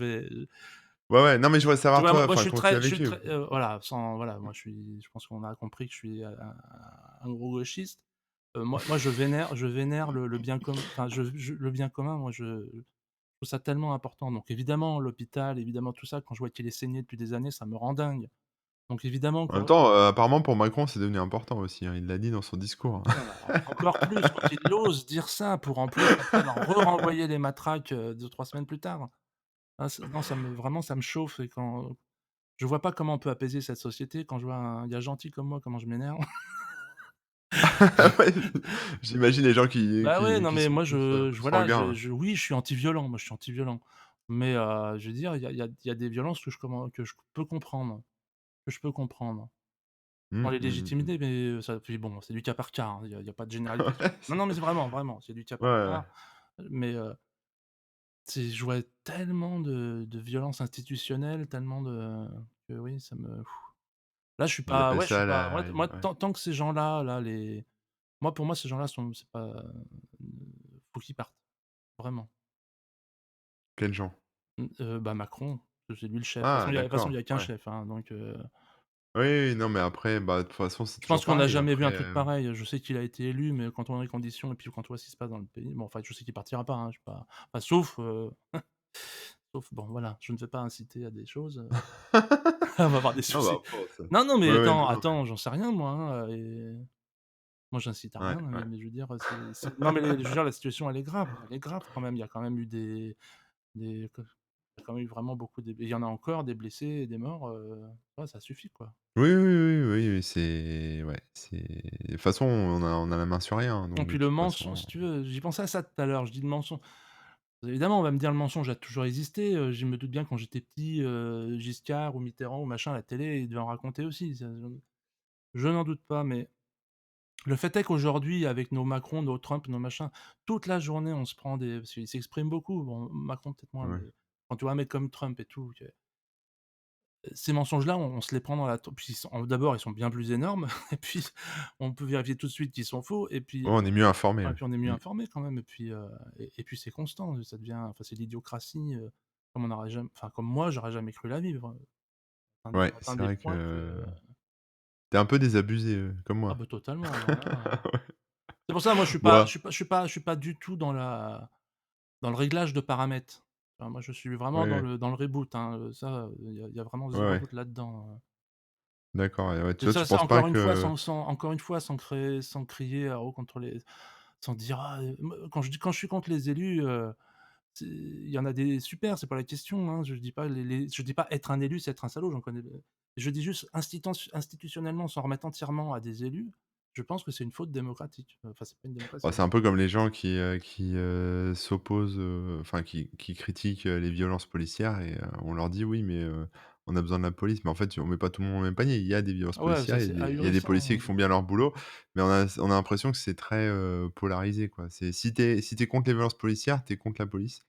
ouais, ouais, non, mais je voudrais tu savoir vois? toi, Moi enfin, comment tu l'as je suis vécu? très, voilà, sans voilà, moi je pense qu'on a compris que je suis un gros gauchiste. Moi je vénère le bien commun, enfin le bien commun, moi je trouve ça tellement important, donc évidemment l'hôpital, évidemment tout ça, quand je vois qu'il est saigné depuis des années, ça me rend dingue. Donc évidemment En même quand temps, apparemment pour Macron, c'est devenu important aussi, hein. Il l'a dit dans son discours, hein. ouais, encore plus quand il ose dire ça pour en plus après leur renvoyer les matraques, 2-3 semaines plus tard. Ah non, ça me chauffe et quand je vois pas comment on peut apaiser cette société quand je vois un gars gentil comme moi, comment je m'énerve. Ouais, j'imagine les gens Bah, ouais, non, qui mais sont moi plus voilà, sanguins. oui, je suis anti-violent, moi je suis anti-violent. Mais, je veux dire, il y a des violences que je peux comprendre, que je peux comprendre. Sans Mmh, les mmh, mmh, mmh. légitimiser, mais ça puis bon, c'est du cas par cas, hein, il y a pas de généralisation. Ouais, Non, c'est non, mais c'est vraiment, vraiment, c'est du cas ouais, par ouais. cas, mais, c'est je vois tellement de violences institutionnelles, tellement de que oui, ça me là, Ils appellent je suis ça pas la moi ouais. tant que ces gens-là, là, les moi, pour moi, ces gens-là sont c'est pas, faut qu'ils partent, vraiment. Quels gens? Bah, Macron, c'est lui le chef. Ah De toute façon, il y d'accord, a qu'un ouais. chef, hein, donc Oui, oui, non, mais après, bah, de toute façon, c'est je pense toujours qu'on n'a pareil. jamais vu Après, un truc pareil. Je sais qu'il a été élu, mais quand on voit les conditions et puis quand on voit ce qui se passe dans le pays, bon, enfin, je sais qu'il partira pas, hein, je suis pas enfin, sauf bon, voilà, je ne vais pas inciter à des choses, on va avoir des non, bah, soucis. après, ça Non, non, mais ouais, ouais, attends, non, non, mais j'en sais rien moi, hein, et moi, j'incite à ouais, rien, ouais. mais je veux dire, c'est non, mais je veux dire, la situation, elle est grave quand même. Il y a quand même eu des il y a quand même eu vraiment beaucoup de il y en a encore des blessés et des morts, ouais, ça suffit, quoi. Oui, oui, oui, oui, oui, c'est ouais, c'est de toute façon, on a la main sur rien, hein, Et donc de puis le toute mensonge, façon, si tu veux, j'y pensais à ça tout à l'heure, je dis le mensonge. Évidemment, on va me dire le mensonge a toujours existé, je me doute bien quand j'étais petit, Giscard ou Mitterrand ou machin, à la télé, ils devaient en raconter aussi, ça je n'en doute pas, mais le fait est qu'aujourd'hui, avec nos Macron, nos Trump, nos machins, toute la journée, on se prend des parce qu'ils s'expriment beaucoup, bon, Macron peut-être moins, ouais. mais quand tu vois un mec comme Trump et tout, ces mensonges-là, on se les prend dans la tête. Puis ils sont d'abord, ils sont bien plus énormes et puis on peut vérifier tout de suite qu'ils sont faux et puis, Ouais, on est mieux informés, ouais, ouais. puis on est mieux Mmh. informé quand même et puis c'est constant, ça devient enfin c'est l'idiocratie, comme on aurait jamais enfin comme moi j'aurais jamais cru la vivre, Ouais, on atteint c'est des vrai points que que tu es un peu désabusé, comme ah moi. bah totalement alors là, Ouais. c'est pour ça moi Moi je suis pas du tout dans le réglage de paramètres. Enfin, moi je suis vraiment ouais, dans le reboot, hein, ça, il y a vraiment ouais, zéro ouais, doute là-dedans, d'accord et ouais, et toi, tu ça penses pas encore une fois que encore une fois sans crier à haut contre les sans dire: «Ah, moi» quand je suis contre les élus, c'est il y en a des super, c'est pas la question, hein. Je dis pas je dis pas être un élu, c'est être un salaud, j'en connais je dis juste institutionnellement s'en remettre entièrement à des élus, je pense que c'est une faute démocratique. Enfin, c'est pas une bah, démocratie. c'est un peu comme les gens qui, s'opposent, enfin qui critiquent, les violences policières et on leur dit: «Oui, mais on a besoin de la police». Mais en fait, on met pas tout le monde au même panier. Il y a des violences Ah ouais, ça policières, c'est il y a des policiers ahurissant. qui font bien leur boulot, mais on a l'impression que c'est très, polarisé, quoi. C'est si tu es contre les violences policières, tu es contre la police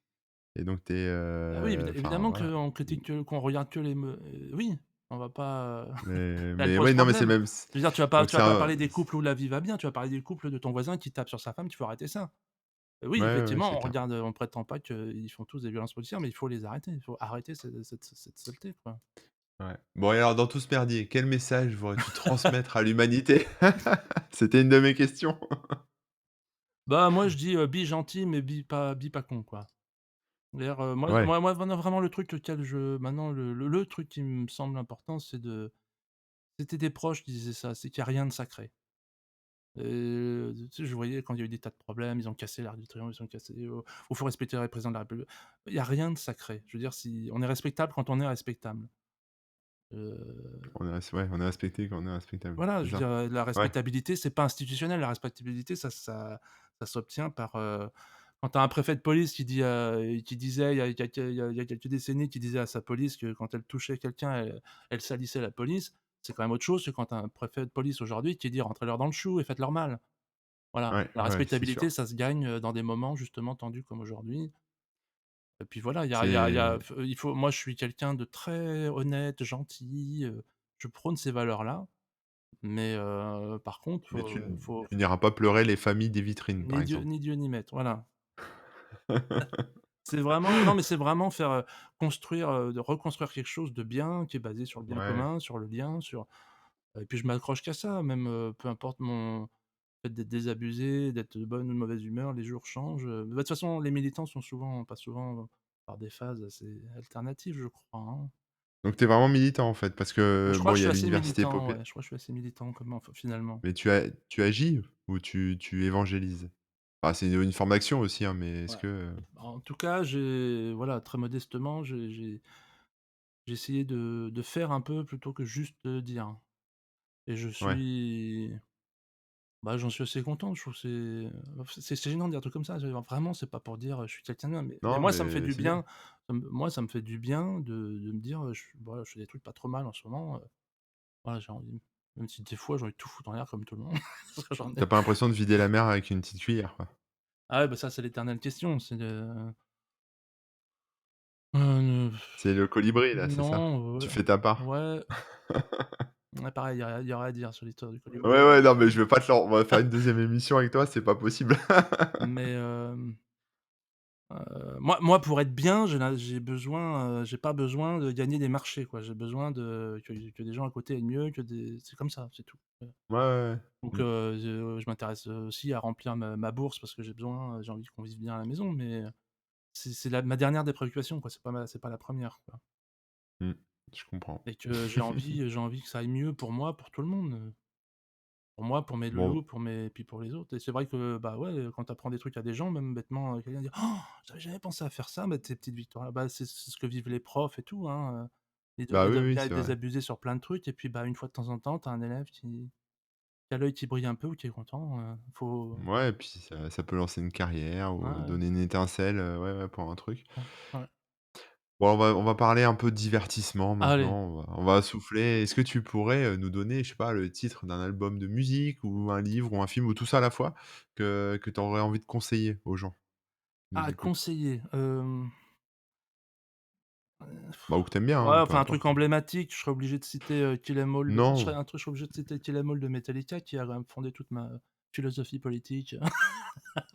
et donc tu es, Bah oui, enfin évidemment voilà. qu'on critique qu'on regarde que les me oui, on va pas, elle Mais pose oui, non, mais c'est problème. même Je veux dire, donc tu c'est vas pas un parler des couples où la vie va bien, tu vas parler des couples de ton voisin qui tape sur sa femme, il faut arrêter ça. Oui, ouais, ouais, ouais, effectivement, c'est clair. on prétend pas qu'ils font tous des violences policières, mais il faut les arrêter. Il faut arrêter cette saleté, quoi. Ouais. Bon et alors dans tout ce merdier, quel message voudrais-tu transmettre à l'humanité? C'était une de mes questions. Bah, moi, je dis, «Be gentil, mais be pas con», quoi. D'ailleurs, Ouais, vraiment le truc lequel je maintenant le truc qui me semble important, c'était des proches qui disaient ça, c'est qu'il y a rien de sacré. Tu sais, je voyais quand il y a eu des tas de problèmes, ils ont cassé l'Arc de Triomphe, ils ont cassé où faut respecter le président de la République. Il y a rien de sacré. Je veux dire, si on est respectable quand on est respectable. Heu, on est respecté quand on est respectable, voilà, c'est je veux ça? dire, la Ouais, respectabilité, c'est pas institutionnel. La respectabilité, ça s'obtient par, quand tu as un préfet de police qui disait il y a quelques décennies, qui disait à sa police que quand elle touchait quelqu'un, elle salissait la police. C'est quand même autre chose que quand tu as un préfet de police aujourd'hui qui dit: «Rentrez-leur dans le chou et faites-leur mal». Voilà, ouais, la ouais, c'est respectabilité, sûr. ça se gagne, dans des moments justement tendus comme aujourd'hui et puis voilà, il y a C'est f il faut moi je suis quelqu'un de très honnête, gentil, je prône ces valeurs-là, mais par contre, mais faut tu n'iras pas pleurer les familles des vitrines, par exemple. ni Dieu ni maître, voilà. C'est vraiment non, mais c'est vraiment faire, construire, de reconstruire quelque chose de bien, qui est basé sur le bien Ouais, commun, sur le lien, sur et puis je m'accroche qu'à ça, même, peu importe mon fait d'être désabusé, d'être de bonne ou de mauvaise humeur, les jours changent, bah, de toute façon, les militants sont souvent pas souvent par des phases assez alternatives, je crois, hein. Donc tu es vraiment militant, en fait? Parce Je que crois bon, que il je y suis a assez l'université militant, populaire. ouais, je crois que je suis assez militant comme enfant finalement. Mais tu agis ou tu évangélises? Enfin, c'est une forme d'action aussi, hein, mais est-ce Ouais. que, En tout cas, j'ai voilà, très modestement, j'ai essayé de faire un peu plutôt que juste, dire et je ouais. suis bah, j'en suis assez content. Je trouve que c'est gênant de dire un truc comme ça. Vraiment, c'est pas pour dire, je suis quelqu'un de bien, mais Non, moi, ça me fait mais du c'est bien. bien. Ça me fait du bien de me dire, voilà, je fais des trucs pas trop mal en ce moment, voilà, j'ai envie même si des fois j'ai envie de tout foutre en l'air comme tout le monde, parce que j'en Tu ai as pas l'impression de vider la mer avec une petite cuillère, quoi? ah ouais, bah, ça, c'est l'éternelle question, c'est le ne C'est le colibri, là, c'est ça? non, Tu fais ta part? ouais, ouais, pareil, il y aurait à dire sur l'histoire du Ouais, colibri, ouais, non, mais je vais pas te l'en on va faire une deuxième émission avec toi, c'est pas possible. mais moi, pour être bien, j'ai pas besoin de gagner des marchés, quoi. J'ai besoin que des gens à côté aillent mieux, que des c'est comme ça, c'est tout. Ouais, ouais, ouais. Donc Mmh. je m'intéresse, aussi à remplir ma bourse parce que j'ai envie qu'on vive bien à la maison, mais c'est la ma dernière des préoccupations, quoi. C'est pas la première, quoi Mmh. Je comprends. et que j'ai envie que ça aille mieux pour moi, pour tout le monde, pour moi, pour mes Bon, loulous, puis pour les autres et c'est vrai que, bah, ouais, quand tu apprends des trucs à des gens, même bêtement, quelqu'un dit: «Oh! J'avais jamais pensé à faire ça», bah, tes petites victoires, bah, c'est ce que vivent les profs et tout, hein, bah, ils oui, doivent oui, bien c'est être vrai. désabusés sur plein de trucs et puis, bah, une fois de temps en temps, tu as un élève qui a l'œil qui brille un peu ou qui est content, faut Ouais, et puis ça peut lancer une carrière ouais, ou ouais, donner une étincelle, ouais, ouais, pour un truc. ouais, ouais. Bon, on va parler un peu divertissement Allez, maintenant, on va souffler. Est-ce que tu pourrais, nous donner, je sais pas, le titre d'un album de musique ou un livre ou un film ou tout ça à la fois que tu aurais envie de conseiller aux gens qui nous à écoutent? conseiller, Bah, ou que tu aimes bien, ouais, hein, peu enfin un truc importe, hein. emblématique, je serais obligé de citer, Kill 'Em All Non. je serais obligé de citer Kill 'Em All de Metallica qui a quand même fondé toute ma philosophie politique.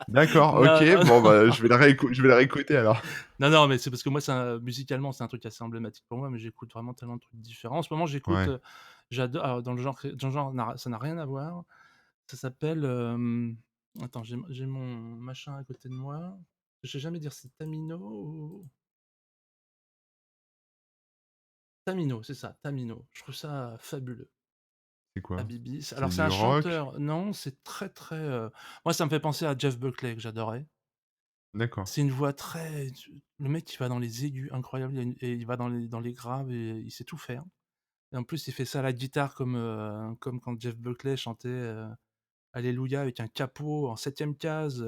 D'accord, OK, Non, non, bon, bah, non. je vais la réécouter alors. Non, non, mais c'est parce que moi, musicalement, c'est un truc assez emblématique pour moi, mais j'écoute vraiment tellement de trucs différents. En ce moment, j'écoute, Ouais, j'adore alors dans le genre ça n'a rien à voir. Ça s'appelle, attends, j'ai mon machin à côté de moi. Je sais jamais dire si c'est Tamino ou Tamino, c'est ça, Tamino. Je trouve ça fabuleux. c'est quoi? Habibi, C'est alors c'est un du rock? chanteur non, c'est très, très, moi, ça me fait penser à Jeff Buckley que j'adorais. D'accord. C'est une voix très le mec, il va dans les aigus incroyables, et il va dans les graves et il sait tout faire. Et en plus, il fait ça à la guitare comme quand Jeff Buckley chantait, Alléluia avec un capot en septième case,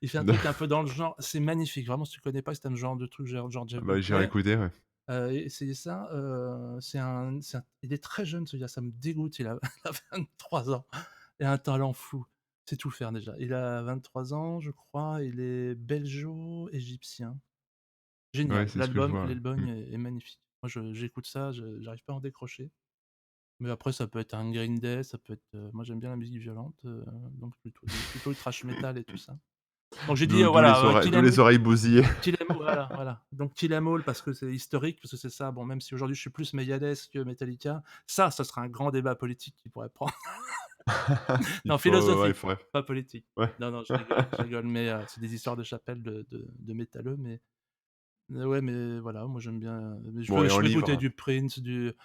il fait un truc un peu dans le genre, c'est magnifique. Vraiment, si tu connais pas, si tu aimes ce genre de truc, genre Jeff Bah, j'irai Buckley, écouter, ouais. essayez ça, il est très jeune ce gars, ça me dégoûte, il a 23 ans et un talent fou. C'est tout faire déjà. Il a 23 ans, je crois, il est belgeo-égyptien. Ouais, Génial, c'est ce que je vois, ouais. l'album Mmh. est magnifique. Moi, j'écoute ça, j'arrive pas à en décrocher. Mais après, ça peut être un Green Day, ça peut être, moi j'aime bien la musique violente, donc plutôt le thrash metal et tout ça. Donc j'ai dit, voilà, D'où les oreilles bousillées. Kill 'Em All, voilà, voilà. Donc Kill 'Em All parce que c'est historique, parce que c'est ça, bon, même si aujourd'hui je suis plus Megadeth que Metallica, ça sera un grand débat politique qui pourrait prendre Il non, faut ouais, il philosophique, faudrait pas politique. ouais. Non, non, je rigole, mais c'est des histoires de chapelle de métalleux, mais ouais, mais voilà, moi j'aime bien, mais Bon et je en peux écouter livre? du Prince, du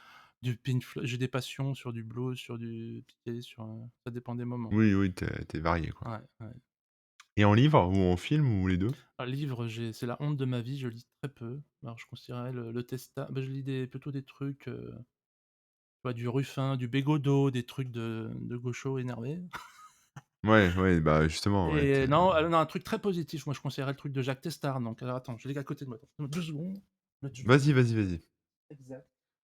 Pink Floyd, j'ai des passions sur du blues, sur du piqué, ça dépend des moments. Oui, oui, tu es varié, quoi. Ouais, ouais. Et en livre ou en film ou les 2? Un livre, c'est la honte de ma vie, je lis très peu. Alors je considérerais le testa bah, je lis plutôt des trucs, bah, du Ruffin, du Bégodeau, des trucs de gauchos énervés. Ouais, ouais, bah, justement, ouais, Et non, non, un truc très positif, moi je conseillerais le truc de Jacques Testard, donc alors attends, je l'ai à côté de moi. Attends, donne-moi 2 secondes. Là, tu vas-y, vas-y, vas-y. exact.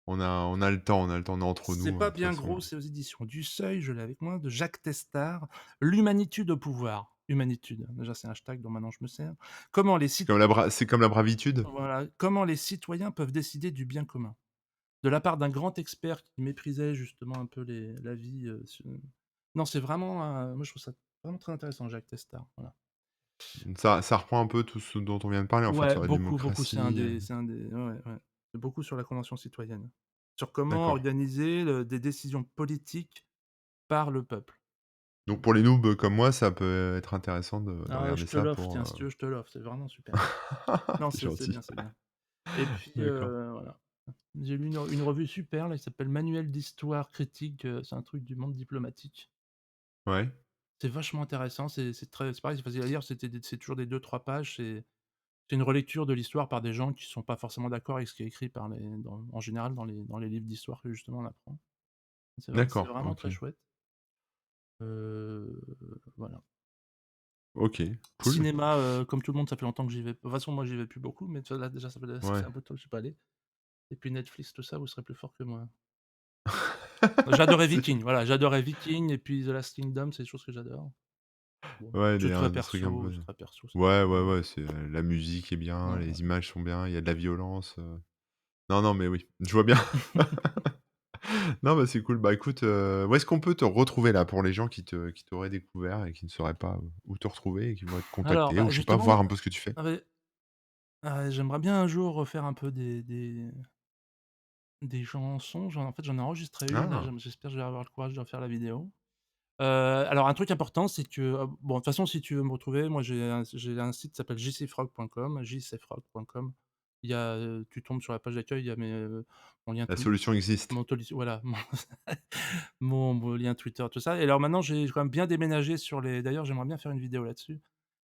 On a le temps, on est entre C'est nous, pas de toute bien façon. gros, c'est aux éditions du Seuil, je l'ai avec moi, de Jacques Testard, «L'humanitude au pouvoir». Humanitude, déjà c'est un hashtag dont maintenant je me sers. Comment les cit C'est comme la bravitude? voilà, comment les citoyens peuvent décider du bien commun. De la part d'un grand expert qui méprisait justement un peu la vie, non, c'est vraiment, moi je trouve ça vraiment très intéressant, Jacques Testard, voilà. Ça reprend un peu tout ce dont on vient de parler, en fait, Ouais, sur la beaucoup, beaucoup, démocratie, c'est un des ouais, ouais, ouais. C'est beaucoup sur la convention citoyenne. Sur comment d'accord. organiser des décisions politiques par le peuple. Donc pour les noobs comme moi, ça peut être intéressant de Ah, regarder je te ça l'offre, pour, tiens, si tu veux, je te l'offre, c'est vraiment super. Non, tu c'est gentil. bien, c'est bien. Et puis, D'accord. voilà. J'ai lu une revue super là, qui s'appelle Manuel d'histoire critique, c'est un truc du monde diplomatique. Ouais, C'est vachement intéressant, c'est pareil, c'est facile à lire, c'est toujours des 2-3 pages, c'est une relecture de l'histoire par des gens qui sont pas forcément d'accord avec ce qui est écrit par les en général dans les livres d'histoire que justement on apprend. C'est d'accord, vraiment très OK. chouette. Heu, voilà. OK, cool. Cinéma, comme tout le monde, ça fait longtemps que j'y vais. De toute façon, moi, j'y vais plus beaucoup, mais tu vois, là, déjà, ça fait Ouais. un bout de temps que je suis pas allé. Et puis Netflix, tout ça, vous serez plus fort que moi. J'adorais C'est Vikings, voilà, j'adorais Vikings et puis The Last Kingdom, c'est des choses que j'adore. Bon, ouais, des trucs un peu c'est très perso, c'est ouais, pas ouais, ouais, c'est, la musique est bien, ouais, ouais. les images sont bien, il y a de la violence, non, non, mais oui, je vois bien. Non, bah, c'est cool. Bah, écoute, où est-ce qu'on peut te retrouver là, pour les gens qui t'auraient découvert et qui ne sauraient pas, où te retrouver et qui voudraient te Alors, contacter ou bah, je sais pas, justement, voir un peu ce que tu fais? ouais, j'aimerais bien un jour refaire un peu des chansons. En fait, j'en ai enregistré une, là, Ah! j'espère que je vais avoir le courage de refaire la vidéo. Alors un truc important, c'est que, bon, de toute façon, si tu veux me retrouver, moi j'ai un site qui s'appelle jcfrog.com, jcfrog.com. Tu tombes sur la page d'accueil, il y a mon lien La Twi solution existe. mon toli voilà, mon lien Twitter, tout ça. Et alors maintenant, j'ai quand même bien déménagé sur les d'ailleurs, j'aimerais bien faire une vidéo là-dessus.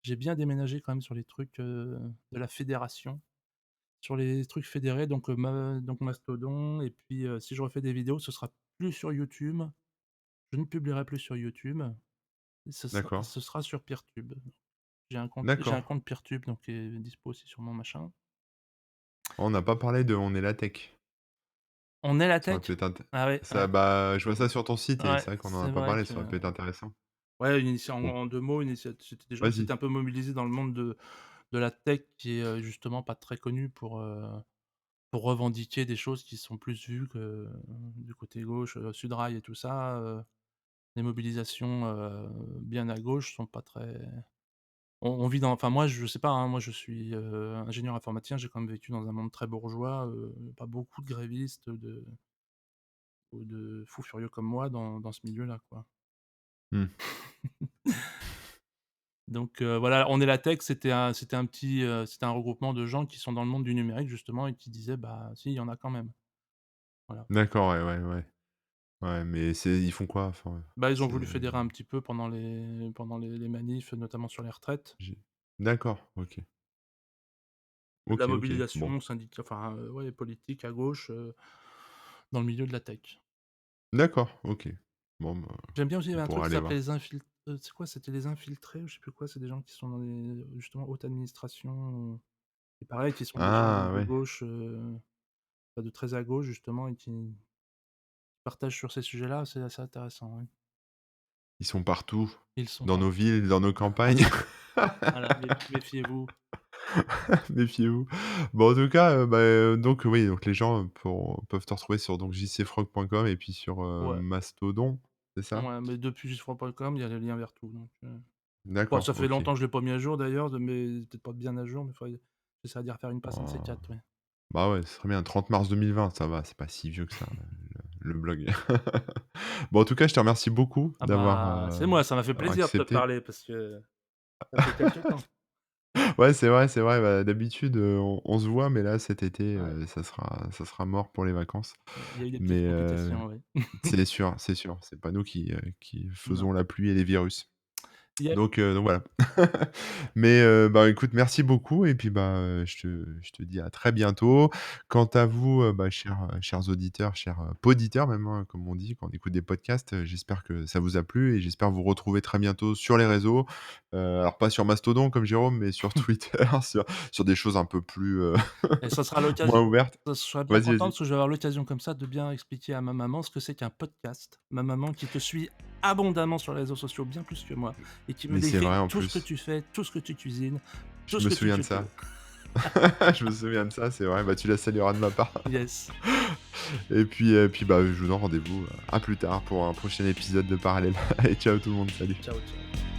J'ai bien déménagé quand même sur les trucs, de la fédération, sur les trucs fédérés, donc Mastodon. Et puis, si je refais des vidéos, ce sera plus sur YouTube. Je ne publierai plus sur YouTube. D'accord, Ce sera sur Peertube. J'ai un d'accord. compte Peertube, donc qui est dispo aussi sur mon machin. On n'a pas parlé de On est la tech. On est la Ça aurait tech? pu être int Ah ouais, ça ouais, bah, je vois ça sur ton site et ouais, c'est vrai qu'on en a c'est pas vrai parlé, que ça aurait pu être intéressant. ouais, en Bon, 2 mots, c'était des gens qui vas-y. s'étaient un peu mobilisés dans le monde de la tech qui est, justement pas très connu pour revendiquer des choses qui sont plus vues que du côté gauche, Sudrail et tout ça, les mobilisations, bien à gauche sont pas très on vit dans enfin moi je sais pas, hein, moi je suis, ingénieur informaticien, j'ai quand même vécu dans un monde très bourgeois, pas beaucoup de grévistes, ou de fous furieux comme moi dans ce milieu-là, quoi. Mmh. Donc voilà, On est la tech, c'était un regroupement de gens qui sont dans le monde du numérique justement et qui disaient: «Bah si, il y en a quand même». Voilà. D'accord, ouais, ouais, ouais. Ouais, mais ils font quoi? Enfin, Bah, ils ont c'est voulu fédérer un petit peu pendant les manifs, notamment sur les retraites. j'ai d'accord, OK. De la OK, OK. Bon, mobilisation syndicale, enfin, ouais, politique à gauche, dans le milieu de la tech. d'accord, OK. Bon, bah, J'aime bien aussi, il y on avait un truc pourra qui aller voir. s'appelait c'est quoi? C'était les infiltrés ou je sais plus quoi, c'est des gens qui sont dans les justement haute administration, et pareil, qui sont des gens Ah de ouais, gauche, enfin de très à gauche justement et qui partagent sur ces sujets-là, c'est assez intéressant, ouais. ils sont partout, Ils sont dans nos partout. villes, dans nos campagnes. Voilà, méfiez-vous. Méfiez-vous. Bon, en tout cas, bah, donc oui, donc les gens, peuvent te retrouver sur donc jcfrog.com et puis sur, Ouais, Mastodon, c'est ça? ouais, mais depuis jusfront.com, il y a les liens vers tout, donc bon, D'accord, ça fait OK. longtemps que je l'ai pas mis à jour d'ailleurs, mais peut-être pas bien à jour, mais faudrait j'essaierai d'y refaire une passe, un de ces Oh, 4, ouais. bah, ouais, ce serait bien. 30 mars 2020, ça va, c'est pas si vieux que ça, le blog. Bon, en tout cas, je te remercie beaucoup Ah bah, c'est moi, ça m'a fait d'avoir plaisir de te accepté. parler parce que ça fait quelque temps. Ouais, c'est vrai, bah, d'habitude, on se voit, mais là, cet été, Ouais, ça sera mort pour les vacances. il y a eu des petites Mais, complications, oui. c'est sûr, c'est sûr. C'est pas nous qui Non. faisons la pluie et les virus. Yep. Donc voilà. Mais, bah, écoute, merci beaucoup et puis, bah, je te dis à très bientôt. Quant à vous, bah, chers auditeurs, chers, poditeurs même, hein, comme on dit quand on écoute des podcasts, j'espère que ça vous a plu et j'espère vous retrouver très bientôt sur les réseaux. Alors pas sur Mastodon comme Jérôme, mais sur Twitter, sur des choses un peu plus, Et ça sera moins l'occasion ouvertes. je serais bien Vas-y, content vas-y. parce que je vais avoir l'occasion comme ça de bien expliquer à ma maman ce que c'est qu'un podcast. Ma maman qui te suit abondamment sur les réseaux sociaux, bien plus que moi, et qui me Mais c'est décrit vrai en tout ce que plus. tu fais, tout ce que tu cuisines, tout Je ce me que tu souviens de tutos. ça. Je me souviens de ça, c'est vrai. Bah, tu la salueras de ma part. Yes. Et puis, bah, je vous donne rendez-vous, à plus tard pour un prochain épisode de Parallèle. Allez, ciao tout le monde, salut. Ciao, ciao.